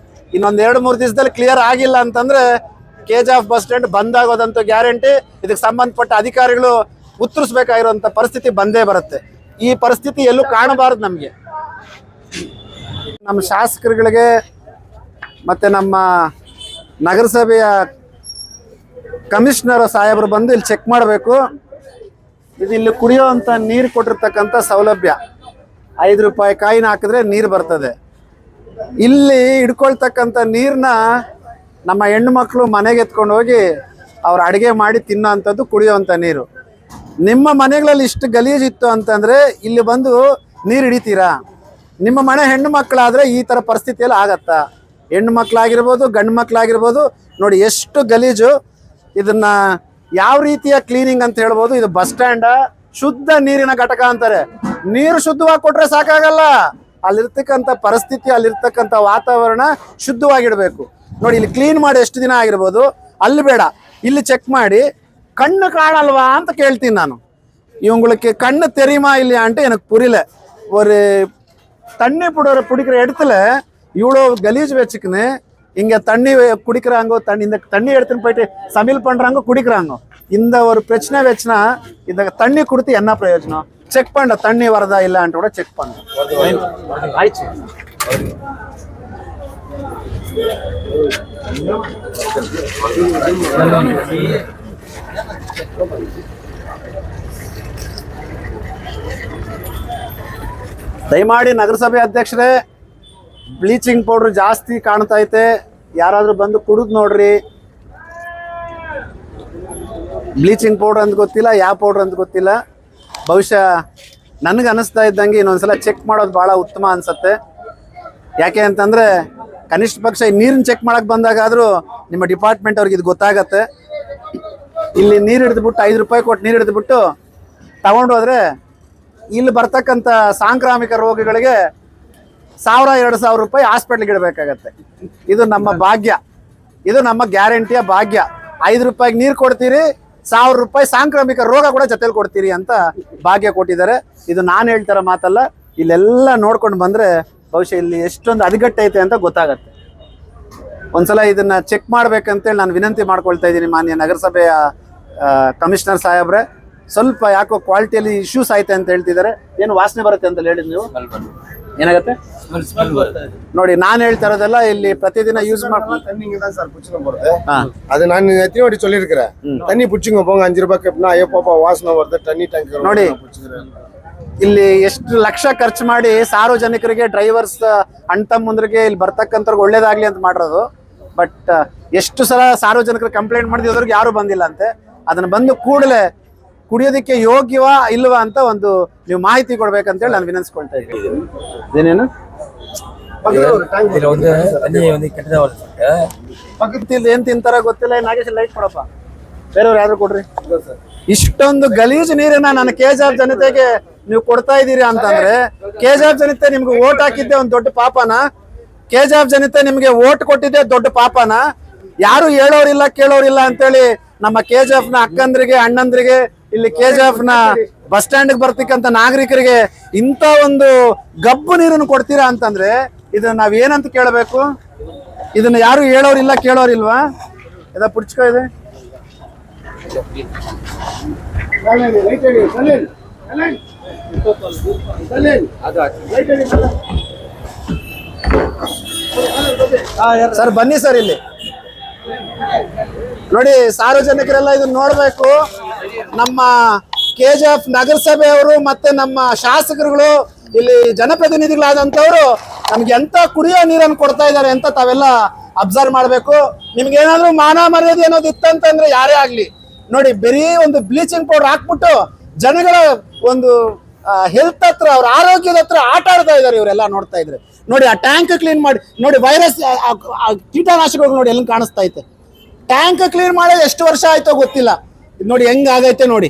ಇನ್ನೊಂದು 2-3 ದಿವಸದಲ್ಲಿ ಕ್ಲಿಯರ್ ಆಗಿಲ್ಲ ಅಂತಂದರೆ KGF ಬಸ್ ಸ್ಟ್ಯಾಂಡ್ ಬಂದಾಗೋದಂತೂ ಗ್ಯಾರಂಟಿ. ಇದಕ್ಕೆ ಸಂಬಂಧಪಟ್ಟ ಅಧಿಕಾರಿಗಳು ಉತ್ತರಿಸಬೇಕಾಗಿರುವಂಥ ಪರಿಸ್ಥಿತಿ ಬಂದೇ ಬರುತ್ತೆ. ಈ ಪರಿಸ್ಥಿತಿ ಎಲ್ಲೂ ಕಾಣಬಾರ್ದು ನಮಗೆ. ನಮ್ಮ ಶಾಸಕರುಗಳಿಗೆ ಮತ್ತು ನಮ್ಮ ನಗರಸಭೆಯ ಕಮಿಷನರ್ ಸಾಹೇಬರು ಬಂದು ಇಲ್ಲಿ ಚೆಕ್ ಮಾಡಬೇಕು. ಇದು ಇಲ್ಲಿ ಕುಡಿಯೋವಂಥ ನೀರು ಕೊಟ್ಟಿರ್ತಕ್ಕಂಥ ಸೌಲಭ್ಯ, 5 ರೂಪಾಯಿ ಕಾಯಿನ ಹಾಕಿದ್ರೆ ನೀರು ಬರ್ತದೆ. ಇಲ್ಲಿ ಹಿಡ್ಕೊಳ್ತಕ್ಕಂಥ ನೀರನ್ನ ನಮ್ಮ ಹೆಣ್ಣು ಮಕ್ಕಳು ಮನೆಗೆ ಎತ್ಕೊಂಡು ಹೋಗಿ ಅವ್ರು ಅಡುಗೆ ಮಾಡಿ ತಿನ್ನೋ ಅಂಥದ್ದು ಕುಡಿಯೋವಂಥ ನೀರು. ನಿಮ್ಮ ಮನೆಗಳಲ್ಲಿ ಇಷ್ಟು ಗಲೀಜಿತ್ತು ಅಂತಂದರೆ ಇಲ್ಲಿ ಬಂದು ನೀರು ಹಿಡಿತೀರಾ? ನಿಮ್ಮ ಮನೆ ಹೆಣ್ಣು ಮಕ್ಕಳಾದರೆ ಈ ಥರ ಪರಿಸ್ಥಿತಿಯಲ್ಲಿ ಆಗತ್ತಾ? ಹೆಣ್ಣು ಮಕ್ಕಳಾಗಿರ್ಬೋದು, ಗಂಡು ಮಕ್ಕಳಾಗಿರ್ಬೋದು, ನೋಡಿ ಎಷ್ಟು ಗಲೀಜು. ಇದನ್ನು ಯಾವ ರೀತಿಯ ಕ್ಲೀನಿಂಗ್ ಅಂತ ಹೇಳ್ಬೋದು. ಇದು ಬಸ್ ಸ್ಟ್ಯಾಂಡ, ಶುದ್ಧ ನೀರಿನ ಘಟಕ ಅಂತಾರೆ. ನೀರು ಶುದ್ಧವಾಗಿ ಕೊಟ್ಟರೆ ಸಾಕಾಗಲ್ಲ, ಅಲ್ಲಿರ್ತಕ್ಕಂಥ ಪರಿಸ್ಥಿತಿ, ಅಲ್ಲಿರ್ತಕ್ಕಂಥ ವಾತಾವರಣ ಶುದ್ಧವಾಗಿಡಬೇಕು. ನೋಡಿ ಇಲ್ಲಿ ಕ್ಲೀನ್ ಮಾಡಿ ಎಷ್ಟು ದಿನ ಆಗಿರ್ಬೋದು, ಅಲ್ಲಿ ಬೇಡ, ಇಲ್ಲಿ ಚೆಕ್ ಮಾಡಿ. கண்ணு காணல்வா ಅಂತ ಕೇಳ್ತೀನಿ ನಾನು. இவங்களுக்கு கண்ணு தெரியுமா இல்லையான்ட்டு எனக்கு புரியல. ஒரு தண்ணி பிடிக்கிற இடத்துல இவ்வளோ கலீஜ் வச்சுக்கின்னு இங்கே தண்ணி குடிக்கிறாங்க, இந்த தண்ணி எடுத்துன்னு போயிட்டு சமையல் பண்ணுறாங்க, குடிக்கிறாங்க. இந்த ஒரு பிரச்சனை வச்சுனா இந்த தண்ணி கொடுத்து என்ன பிரயோஜனம்? செக் பண்ண தண்ணி வரதா இல்லைன்ட்டு கூட செக் பண்ண. ದಯಮಾಡಿ ನಗರಸಭೆ ಅಧ್ಯಕ್ಷರೇ, ಬ್ಲೀಚಿಂಗ್ ಪೌಡರ್ ಜಾಸ್ತಿ ಕಾಣ್ತಾ ಐತೆ, ಯಾರಾದರೂ ಬಂದು ಕುಡಿದು ನೋಡ್ರಿ. ಬ್ಲೀಚಿಂಗ್ ಪೌಡರ್ ಅಂತ ಗೊತ್ತಿಲ್ಲ, ಯಾವ ಪೌಡರ್ ಅಂತ ಗೊತ್ತಿಲ್ಲ. ಬಹುಶಃ ನನಗೆ ಅನಿಸ್ತಾ ಇದ್ದಂಗೆ ಇನ್ನೊಂದ್ಸಲ ಚೆಕ್ ಮಾಡೋದು ಭಾಳ ಉತ್ತಮ ಅನಿಸುತ್ತೆ. ಯಾಕೆ ಅಂತಂದರೆ ಕನಿಷ್ಠ ಪಕ್ಷ ನೀರನ್ನ ಚೆಕ್ ಮಾಡೋಕ್ಕೆ ಬಂದಾಗಾದರೂ ನಿಮ್ಮ ಡಿಪಾರ್ಟ್ಮೆಂಟ್ ಅವ್ರಿಗೆ ಇದು ಗೊತ್ತಾಗತ್ತೆ. ಇಲ್ಲಿ ನೀರು ಹಿಡಿದ್ಬಿಟ್ಟು 5 ರೂಪಾಯಿ ಕೊಟ್ಟು ನೀರು ಹಿಡಿದ್ಬಿಟ್ಟು ತಗೊಂಡು ಹೋದರೆ ಇಲ್ಲಿ ಬರ್ತಕ್ಕಂಥ ಸಾಂಕ್ರಾಮಿಕ ರೋಗಗಳಿಗೆ 1000-2000 ರೂಪಾಯಿ ಹಾಸ್ಪಿಟ್ಲಿಗೆ ಇಡಬೇಕಾಗತ್ತೆ. ಇದು ನಮ್ಮ ಭಾಗ್ಯ, ಇದು ನಮ್ಮ ಗ್ಯಾರಂಟಿಯ ಭಾಗ್ಯ. 5 ರೂಪಾಯಿಗೆ ನೀರು ಕೊಡ್ತೀರಿ, 1000 ರೂಪಾಯಿ ಸಾಂಕ್ರಾಮಿಕ ರೋಗ ಕೂಡ ಜೊತೆಲಿ ಕೊಡ್ತೀರಿ ಅಂತ ಭಾಗ್ಯ ಕೊಟ್ಟಿದ್ದಾರೆ. ಇದು ನಾನು ಹೇಳ್ತಾರ ಮಾತಲ್ಲ, ಇಲ್ಲೆಲ್ಲ ನೋಡ್ಕೊಂಡು ಬಂದರೆ ಬಹುಶಃ ಇಲ್ಲಿ ಎಷ್ಟೊಂದು ಹದಗೆಟ್ಟೈತೆ ಅಂತ ಗೊತ್ತಾಗತ್ತೆ. ಒಂದ್ಸಲ ಇದನ್ನು ಚೆಕ್ ಮಾಡ್ಬೇಕಂತೇಳಿ ನಾನು ವಿನಂತಿ ಮಾಡ್ಕೊಳ್ತಾ ಇದ್ದೀನಿ ಮಾನ್ಯ ನಗರಸಭೆಯ ಕಮಿಷನರ್ ಸಾಹೇಬ್ರೆ. ಸ್ವಲ್ಪ ಯಾಕೋ ಕ್ವಾಲಿಟಿಯಲ್ಲಿ ಇಶ್ಯೂಸ್ ಐತೆ ಅಂತ ಹೇಳ್ತಿದ್ದಾರೆ. ಏನು ವಾಸನೆ ಬರುತ್ತೆ ಅಂತ ಹೇಳಿದ್ ನೀವು? ಏನಾಗುತ್ತೆ ನೋಡಿ, ನಾನು ಹೇಳ್ತಾ ಇರೋದೆಲ್ಲ ಇಲ್ಲಿ ಪ್ರತಿದಿನ ಯೂಸ್ ಮಾಡ್ಕೊಂಡು தண்ணிங்க தான் சார் புடிச்சுன்னு போறது. அது நான் எத்தனை வாட்டி சொல்லியிருக்கிறேன், தண்ணி புடிச்சுங்க போங்க 5 ರೂಪಾಯಿ ಕೆಪ್ನ, ಅಯ್ಯೋ ಪಾಪ ವಾಸನೆ ಬರುತ್ತೆ, ತಣ್ಣಿ ಟ್ಯಾಂಕ್ ನೋಡಿ. ಇಲ್ಲಿ ಎಷ್ಟು ಲಕ್ಷ ಖರ್ಚು ಮಾಡಿ ಸಾರ್ವಜನಿಕರಿಗೆ, ಡ್ರೈವರ್ಸ್ ಅಣ್ಣ ತಮ್ಮಂದ್ರಿಗೆ ಇಲ್ಲಿ ಬರ್ತಕ್ಕಂಥವ್ರಿಗೆ ಒಳ್ಳೇದಾಗ್ಲಿ ಅಂತ ಮಾಡಿರೋದು. ಬಟ್ ಎಷ್ಟು ಸಲ ಸಾರ್ವಜನಿಕರು ಕಂಪ್ಲೇಂಟ್ ಮಾಡಿದವ್ರಿಗೆ ಯಾರು ಬಂದಿಲ್ಲ ಅಂತೆ. ಅದನ್ನ ಬಂದು ಕೂಡಲೇ ಕುಡಿಯೋದಕ್ಕೆ ಯೋಗ್ಯವಾ ಇಲ್ವಾ ಅಂತ ಒಂದು ನೀವು ಮಾಹಿತಿ ಕೊಡ್ಬೇಕಂತೇಳಿ ನಾನು ವಿನಂತಿಸ್ಕೊಳ್ತಾ ಇದ್ದೀನಿ. ಏನೇನು ಪಕ್ಕದಲ್ಲಿ ಏನ್ ತಿಂತಾರ ಗೊತ್ತಿಲ್ಲ. ನಾಗೇಶ್ ಲೈಟ್ ಕೊಡಪ್ಪ, ಬೇರೆಯವ್ರು ಯಾರು ಕೊಡ್ರಿ. ಇಷ್ಟೊಂದು ಗಲೀಜು ನೀರನ್ನ ನನ್ನ ಕೆಜಿಎಫ್ ಜನತೆಗೆ ನೀವು ಕೊಡ್ತಾ ಇದ್ದೀರಿ ಅಂತಂದ್ರೆ, ಕೆಜಿಎಫ್ ಜನತೆ ನಿಮ್ಗೆ ಓಟ್ ಹಾಕಿದ್ದೆ ಒಂದು ದೊಡ್ಡ ಪಾಪನ? ಕೆಜಿಎಫ್ ಜನತೆ ನಿಮ್ಗೆ ಓಟ್ ಕೊಟ್ಟಿದ್ದೆ ದೊಡ್ಡ ಪಾಪನ? ಯಾರು ಹೇಳೋರಿಲ್ಲ ಕೇಳೋರಿಲ್ಲ ಅಂತೇಳಿ ನಮ್ಮ ಕೆಜಿಎಫ್ ನ ಅಕ್ಕಂದ್ರಿಗೆ, ಅಣ್ಣಂದ್ರಿಗೆ, ಇಲ್ಲಿ ಕೆಜಿಎಫ್ ನ ಬಸ್ ಸ್ಟ್ಯಾಂಡ್ ಬರ್ತಕ್ಕಂಥ ನಾಗರಿಕರಿಗೆ ಇಂಥ ಒಂದು ಗಬ್ಬು ನೀರನ್ನು ಕೊಡ್ತೀರಾ ಅಂತಂದ್ರೆ ಇದನ್ನ ನಾವ್ ಏನಂತ ಕೇಳಬೇಕು? ಇದನ್ನ ಯಾರು ಹೇಳೋರಿಲ್ಲ ಕೇಳೋರಿಲ್ವಾ? ಇದ ಪುಡ್ಸ್ಕೊ ಇದೆ. ಸರ್ ಬನ್ನಿ ಸರ್, ಇಲ್ಲಿ ನೋಡಿ, ಸಾರ್ವಜನಿಕರೆಲ್ಲ ಇದನ್ನ ನೋಡ್ಬೇಕು. ನಮ್ಮ ಕೆಜಿಎಫ್ ನಗರಸಭೆಯವರು ಮತ್ತೆ ನಮ್ಮ ಶಾಸಕರುಗಳು, ಇಲ್ಲಿ ಜನಪ್ರತಿನಿಧಿಗಳಾದಂಥವ್ರು ನಮ್ಗೆ ಎಂತ ಕುಡಿಯೋ ನೀರನ್ನು ಕೊಡ್ತಾ ಇದ್ದಾರೆ ಅಂತ ತಾವೆಲ್ಲ ಅಬ್ಸರ್ವ್ ಮಾಡಬೇಕು. ನಿಮ್ಗೆ ಏನಾದ್ರು ಮಾನ ಮರ್ಯಾದೆ ಅನ್ನೋದು ಇತ್ತಂತಂದ್ರೆ ಯಾರೇ ಆಗ್ಲಿ ನೋಡಿ, ಬರೀ ಒಂದು ಬ್ಲೀಚಿಂಗ್ ಪೌಡರ್ ಹಾಕ್ಬಿಟ್ಟು ಜನಗಳ ಒಂದು ಹೆಲ್ತ್ ಹತ್ರ, ಅವ್ರ ಆರೋಗ್ಯದ ಹತ್ರ ಆಟ ಆಡ್ತಾ ಇದ್ದಾರೆ ಇವರೆಲ್ಲ. ನೋಡ್ತಾ ಇದ್ರೆ ನೋಡಿ, ಆ ಟ್ಯಾಂಕ್ ಕ್ಲೀನ್ ಮಾಡಿ ನೋಡಿ, ವೈರಸ್ ಕೀಟನಾಶಕಗಳು ನೋಡಿ ಎಲ್ಲ ಕಾಣಿಸ್ತಾ ಐತೆ. ಟ್ಯಾಂಕ್ ಕ್ಲೀನ್ ಮಾಡೋದು ಎಷ್ಟು ವರ್ಷ ಆಯ್ತೋ ಗೊತ್ತಿಲ್ಲ. ನೋಡಿ ಹೆಂಗಾಗೈತೆ ನೋಡಿ.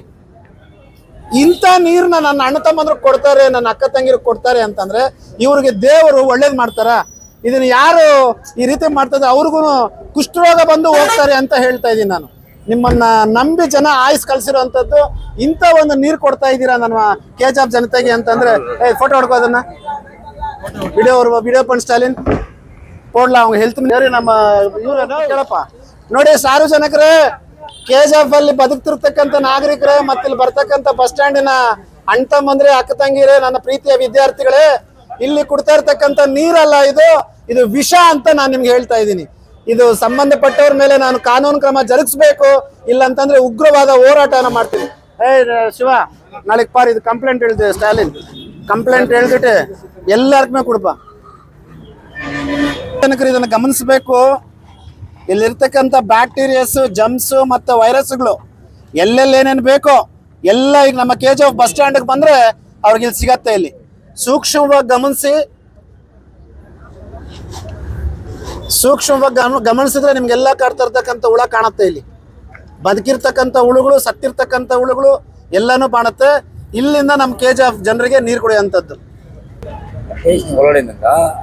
ಇಂಥ ನೀರನ್ನ ನನ್ನ ಅಣ್ಣ ತಮ್ಮಂದ್ರು ಕೊಡ್ತಾರೆ, ನನ್ನ ಅಕ್ಕ ತಂಗಿರು ಕೊಡ್ತಾರೆ ಅಂತಂದ್ರೆ ಇವ್ರಿಗೆ ದೇವರು ಒಳ್ಳೇದ್ ಮಾಡ್ತಾರ? ಇದನ್ನ ಯಾರು ಈ ರೀತಿ ಮಾಡ್ತಾರೆ ಅವ್ರಿಗೂ ಕುಷ್ಠರೋಗ ಬಂದು ಹೋಗ್ತಾರೆ ಅಂತ ಹೇಳ್ತಾ ಇದ್ದೀನಿ ನಾನು. ನಿಮ್ಮನ್ನ ನಂಬಿ ಜನ ಆಯ್ಸ್ ಕಳ್ಸಿರೋಂಥದ್ದು ಇಂಥ ಒಂದು ನೀರು ಕೊಡ್ತಾ ಇದ್ದೀರಾ ನಮ್ಮ ಕೆಜಿಎಫ್ ಜನತೆಗೆ ಅಂತಂದ್ರೆ, ಫೋಟೋ ಹೊಡ್ಕೋ ಅದನ್ನ. ವಿಡಿಯೋ ಪಂಡ್ ಸ್ಟಾಲಿನ್ ಕೊಡ್ಲಾ ಅವ್ನ ಹೆಲ್ತ್ ನಮ್ಮ ಇವ್ರ ಕೇಳಪ್ಪ. ನೋಡಿ ಸಾರ್ವಜನಿಕರೇ, ಕೆಜಿಎಫ್ ಅಲ್ಲಿ ಬದುಕ್ತಿರ್ತಕ್ಕಂಥ ನಾಗರಿಕರೇ, ಮತ್ತೆ ಇಲ್ಲಿ ಬರ್ತಕ್ಕಂಥ ಬಸ್ ಸ್ಟ್ಯಾಂಡಿನ ಅಣ್ಣ ತಮ್ಮಂದ್ರೆ, ಅಕ್ಕ ತಂಗಿರೇ, ನನ್ನ ಪ್ರೀತಿಯ ವಿದ್ಯಾರ್ಥಿಗಳೇ, ಇಲ್ಲಿ ಕುಡ್ತಾ ಇರ್ತಕ್ಕಂಥ ನೀರಲ್ಲ ಇದು ವಿಷ ಅಂತ ನಾನು ನಿಮ್ಗೆ ಹೇಳ್ತಾ ಇದ್ದೀನಿ. ಇದು ಸಂಬಂಧಪಟ್ಟವ್ರ ಮೇಲೆ ನಾನು ಕಾನೂನು ಕ್ರಮ ಜರುಗಿಸ್ಬೇಕು, ಇಲ್ಲ ಅಂತಂದ್ರೆ ಉಗ್ರವಾದ ಹೋರಾಟನ ಮಾಡ್ತೀನಿ. ಶಿವ, ನಾಳೆ ಪಾರ್ ಇದು ಕಂಪ್ಲೇಂಟ್ ಹೇಳ್ತೀವಿ. ಸ್ಟಾಲಿನ್ ಕಂಪ್ಲೇಂಟ್ ಹೇಳ್ಬಿಟ್ಟು ಎಲ್ಲಾರ್ಗೂ ಕೊಡಪ್ಪ. ಜನಕರು ಇದನ್ನು ಗಮನಿಸಬೇಕು. ಇಲ್ಲಿರ್ತಕ್ಕಂಥ ಬ್ಯಾಕ್ಟೀರಿಯಾಸ್, ಜಮ್ಸ್ ಮತ್ತು ವೈರಸ್ಗಳು ಎಲ್ಲೆಲ್ಲಿ ಏನೇನು ಬೇಕೋ ಎಲ್ಲ ಈಗ ನಮ್ಮ KGF ಬಸ್ ಸ್ಟ್ಯಾಂಡ್ಗೆ ಬಂದರೆ ಅವ್ರಿಗೆ ಇಲ್ಲಿ ಸಿಗತ್ತೆ. ಇಲ್ಲಿ ಸೂಕ್ಷ್ಮವಾಗಿ ಗಮನಿಸಿ, ಗಮನಿಸಿದ್ರೆ ನಿಮ್ಗೆಲ್ಲ ಕಾಡ್ತಿರ್ತಕ್ಕಂಥ ಹುಳ ಕಾಣುತ್ತೆ. ಇಲ್ಲಿ ಬದುಕಿರ್ತಕ್ಕಂಥ ಹುಳುಗಳು, ಸತ್ತಿರ್ತಕ್ಕಂಥ ಹುಳುಗಳು ಎಲ್ಲನೂ ಕಾಣುತ್ತೆ. ಇಲ್ಲಿಂದ ನಮ್ಮ KGF ಜನರಿಗೆ ನೀರು ಕುಡಿಯುವಂಥದ್ದು. ಒಳಗಡೆಯಿಂದ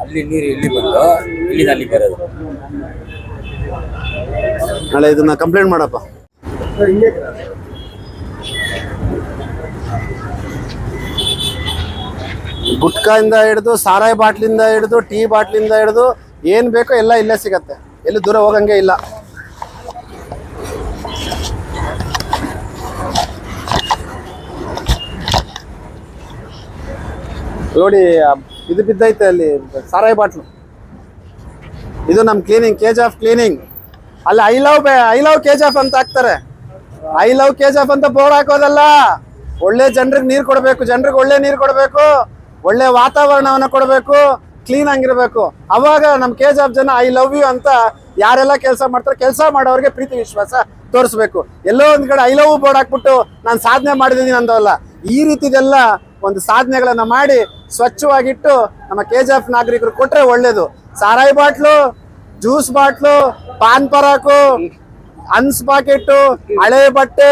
ಅಲ್ಲಿ ನೀರು ಇಲ್ಲಿ ಬಂದು ಇಲ್ಲಿಂದ ಅಲ್ಲಿ ಬರೋದು. ನಾಳೆ ಇದನ್ನ ಕಂಪ್ಲೇಂಟ್ ಮಾಡಪ್ಪ. ಗುಟ್ಕಾಯಿಂದ ಹಿಡಿದು, ಸಾರಾಯಿ ಬಾಟ್ಲಿಂದ ಹಿಡಿದು, ಟೀ ಬಾಟ್ಲಿಂದ ಹಿಡಿದು ಏನು ಬೇಕೋ ಎಲ್ಲ ಇಲ್ಲೇ ಸಿಗತ್ತೆ. ಎಲ್ಲಿ ದೂರ ಹೋಗಂಗೆ ಇಲ್ಲ. ನೋಡಿ, ಇದು ಬಿದ್ದೈತೆ ಅಲ್ಲಿ ಸಾರಾಯಿ ಬಾಟ್ಲು. ಇದು ನಮ್ಮ ಕ್ಲೀನಿಂಗ್, KGF ಕ್ಲೀನಿಂಗ್. ಅಲ್ಲಿ ಐ ಲವ್ KGF ಅಂತ ಹಾಕ್ತಾರೆ. ಐ ಲವ್ KGF ಅಂತ ಬೋರ್ಡ್ ಹಾಕೋದಲ್ಲ. ಒಳ್ಳೆ ಜನರಿಗೆ ನೀರು ಕೊಡಬೇಕು, ಜನರಿಗೆ ಒಳ್ಳೆ ನೀರು ಕೊಡಬೇಕು, ಒಳ್ಳೆ ವಾತಾವರಣವನ್ನು ಕೊಡಬೇಕು, ಕ್ಲೀನ್ ಆಗಿರ್ಬೇಕು. ಅವಾಗ ನಮ್ಮ KGF ಜನ ಐ ಲವ್ ಯು ಅಂತ ಯಾರೆಲ್ಲ ಕೆಲಸ ಮಾಡ್ತಾರೆ, ಕೆಲಸ ಮಾಡೋರಿಗೆ ಪ್ರೀತಿ ವಿಶ್ವಾಸ ತೋರಿಸ್ಬೇಕು. ಎಲ್ಲೋ ಒಂದು ಕಡೆ ಐ ಲವ್ ಬೋರ್ಡ್ ಹಾಕ್ಬಿಟ್ಟು ನಾನು ಸಾಧನೆ ಮಾಡಿದ್ದೀನಿ ಅಂದವಲ್ಲ. ಈ ರೀತಿದೆಲ್ಲ ಒಂದು ಸಾಧನೆಗಳನ್ನ ಮಾಡಿ ಸ್ವಚ್ಛವಾಗಿಟ್ಟು ನಮ್ಮ KGF ನಾಗರಿಕರು ಕೊಟ್ರೆ ಒಳ್ಳೇದು. ಸಾರಾಯಿ bottle, juice bottle, Pan Parag, ಅನ್ಸ್ ಪಾಕೆಟ್ಟು, ಹಳೆ ಬಟ್ಟೆ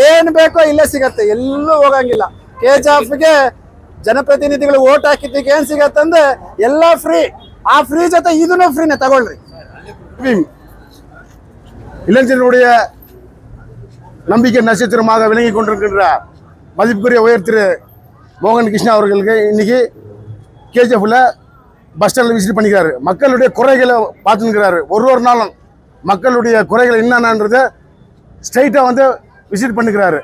ಏನ್ ಬೇಕೋ ಇಲ್ಲೇ ಸಿಗತ್ತೆ, ಎಲ್ಲೂ ಹೋಗಂಗಿಲ್ಲ. KGFಗೆ ಜನಪ್ರತಿನಿಧಿಗಳು ಓಟ್ ಹಾಕಿದ್ದಕ್ಕೆ ಏನ್ ಸಿಗತ್ತಂದ್ರೆ ಎಲ್ಲ ಫ್ರೀ. ಆ ಫ್ರೀ ಜೊತೆ ಇದನ್ನು ಫ್ರೀನೇ ತಗೊಳ್ರಿ. இளைஞர்களுடைய நம்பிக்கை நட்சத்திரமாக விளங்கி கொண்டிருக்கின்ற மதிப்புக்குரிய உயர் திரு மோகன் கிருஷ்ணா அவர்களுக்கு இன்னைக்கு KGFல பஸ் ஸ்டாண்டில் விசிட் பண்ணிக்கிறாரு. மக்களுடைய குறைகளை பார்த்துக்கிறாரு. ஒரு நாளும் மக்களுடைய குறைகள் என்னென்னன்றதை ஸ்ட்ரைட்டாக வந்து விசிட் பண்ணிக்கிறாரு.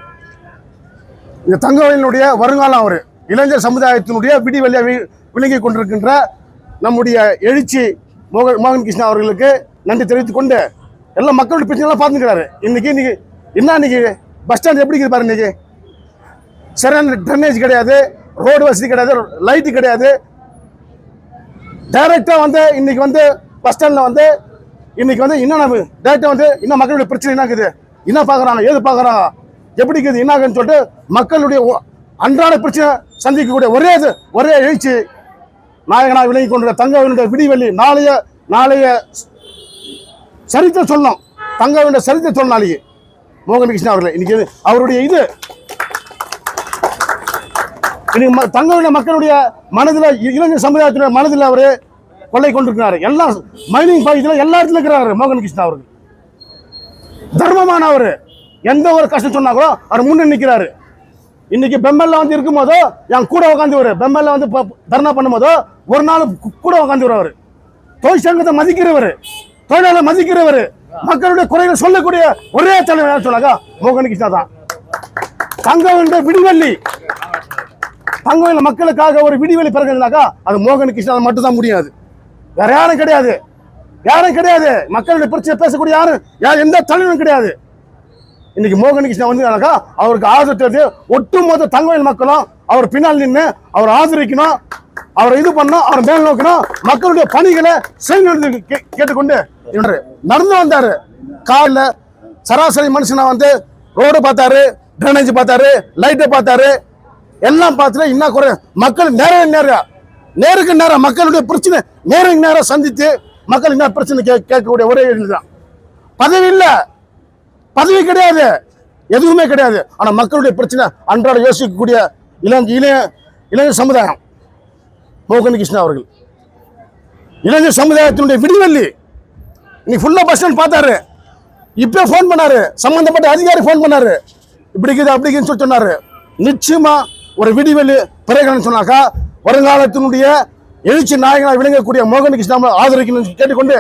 இந்த தங்கவேலினுடைய வருங்காலம் அவர் இளைஞர் சமுதாயத்தினுடைய விடிவெளியாக விளங்கி கொண்டிருக்கின்ற நம்முடைய எழுச்சி மோகன் கிருஷ்ணா அவர்களுக்கு நன்றி தெரிவித்துக் கொண்டு எல்லா மக்களுடைய பிரச்சனைலாம் பார்த்துக்கிறாரு. இன்னைக்கு பஸ் ஸ்டாண்ட் எப்படி இருக்குது பாரு. இன்னைக்கு சரியான ட்ரைனேஜ் கிடையாது, ரோடு வசதி கிடையாது, லைட்டு கிடையாது. டைரக்டா வந்து இன்னைக்கு வந்து பஸ் ஸ்டாண்ட்ல வந்து இன்னைக்கு வந்து என்ன டைரக்டா வந்து இன்னும் மக்களுடைய பிரச்சனை என்ன இருக்குது, என்ன பார்க்குறாங்க, ஏது பார்க்குறாங்க, எப்படி இருக்குது, என்ன ஆகுதுன்னு சொல்லிட்டு மக்களுடைய அன்றாட பிரச்சனை சந்திக்கக்கூடிய ஒரே எழுச்சி நாயகனாக விளங்கி கொண்டிருக்க தங்கவேலுடைய விடிவெளி. நாளைய சரித்திரம் சொல்லணும், தங்கவேலுடைய சரித்திரம் சொல்லணும். நாளைக்கு மோகன் கிருஷ்ணா அவர்கள் இன்னைக்கு அவருடைய இன்னைக்கு தங்கவேலு மக்களுடைய மனதில், இளைஞர் சமுதாயத்தினுடைய மனதில் அவர் கொள்ளை கொண்டிருக்கிறார். எல்லா மைனிங் பகுதியில் எல்லா இடத்துல இருக்கிறாரு மோகன் கிருஷ்ணா அவர்கள். தர்மமானவர், எந்த ஒரு கஷ்டம் சொன்னாங்களோ அவர் முன்னே நிற்கிறாரு. இன்னைக்கு பெம்பல்ல வந்து இருக்கும் போதோ என் கூட உட்காந்து பெம்பல்ல வந்து தர்ணா பண்ணும் போதோ ஒரு நாள் கூட உட்காந்து அவர். தொழிற்சங்கத்தை மதிக்கிறவர், தொழிலாளர் மதிக்கிறவர், மக்களுடைய குறைகள் சொல்லக்கூடிய ஒரே தலைவர் சொன்னாக்கா மோகன் கிருஷ்ணா தான். தங்கவேலுடைய விடிவெள்ளி, தங்கவேலு மக்களுக்காக ஒரு விடிவெளி பிறகுனாக்கா அது மோகன் கிருஷ்ணா மட்டும் தான் முடியாது. வேற யாரும் கிடையாது. மக்களுடைய பிரச்சனை பேசக்கூடிய யாரும் எந்த தலைவரும் கிடையாது. இன்னைக்கு மோகன் கிருஷ்ணா வந்து அவருக்கு ஆதரவு ஒட்டுமொத்த தங்கவேலு மக்களும் அவர் பின்னால் நின்று அவர் ஆதரிக்கணும், அவரை இது பண்ணணும், அவர் மேல் நோக்கணும், மக்களுடைய பணிகளை செய்யணும் கேட்டுக்கொண்டு நடந்து வந்தாரு. காலில் சராசரி மனுஷனா வந்து ரோடு பார்த்தாரு, ட்ரைனேஜ் பார்த்தாரு, லைட்டை பார்த்தாரு, எல்லாம் பார்த்துட்டு என்ன குறை மக்கள் நேருக்கு நேரம் மக்களுடைய பிரச்சனை நேருக்கு நேரம் சந்தித்து மக்கள் என்ன பிரச்சனை கேட்கக்கூடிய ஒரே இதுதான். பதவி இல்லை, பதவி கிடையாது, எதுவுமே கிடையாது. ஆனால் மக்களுடைய பிரச்சனை அன்றாட யோசிக்கக்கூடிய இளைஞர் சமுதாயம் மோகன் கிருஷ்ணா அவர்கள். இளைஞர் சமுதாயத்தினுடைய விடிவெள்ளி. இன்னைக்கு ஃபுல்லாக பஸ் ஸ்டாண்ட் பார்த்தாரு. இப்போ ஃபோன் பண்ணாரு, சம்பந்தப்பட்ட அதிகாரி ஃபோன் பண்ணாரு, இப்படி இருக்குது அப்படி இருக்குன்னு சொல்லி சொன்னாரு. நிச்சயமா ஒரு விடிவெளி பிறகு சொன்னாக்கா வருங்காலத்தினுடைய எழுச்சி நாயகனாக விளங்கக்கூடிய மோகன் கிருஷ்ணா ஆதரிக்கணும்னு கேட்டுக்கொண்டு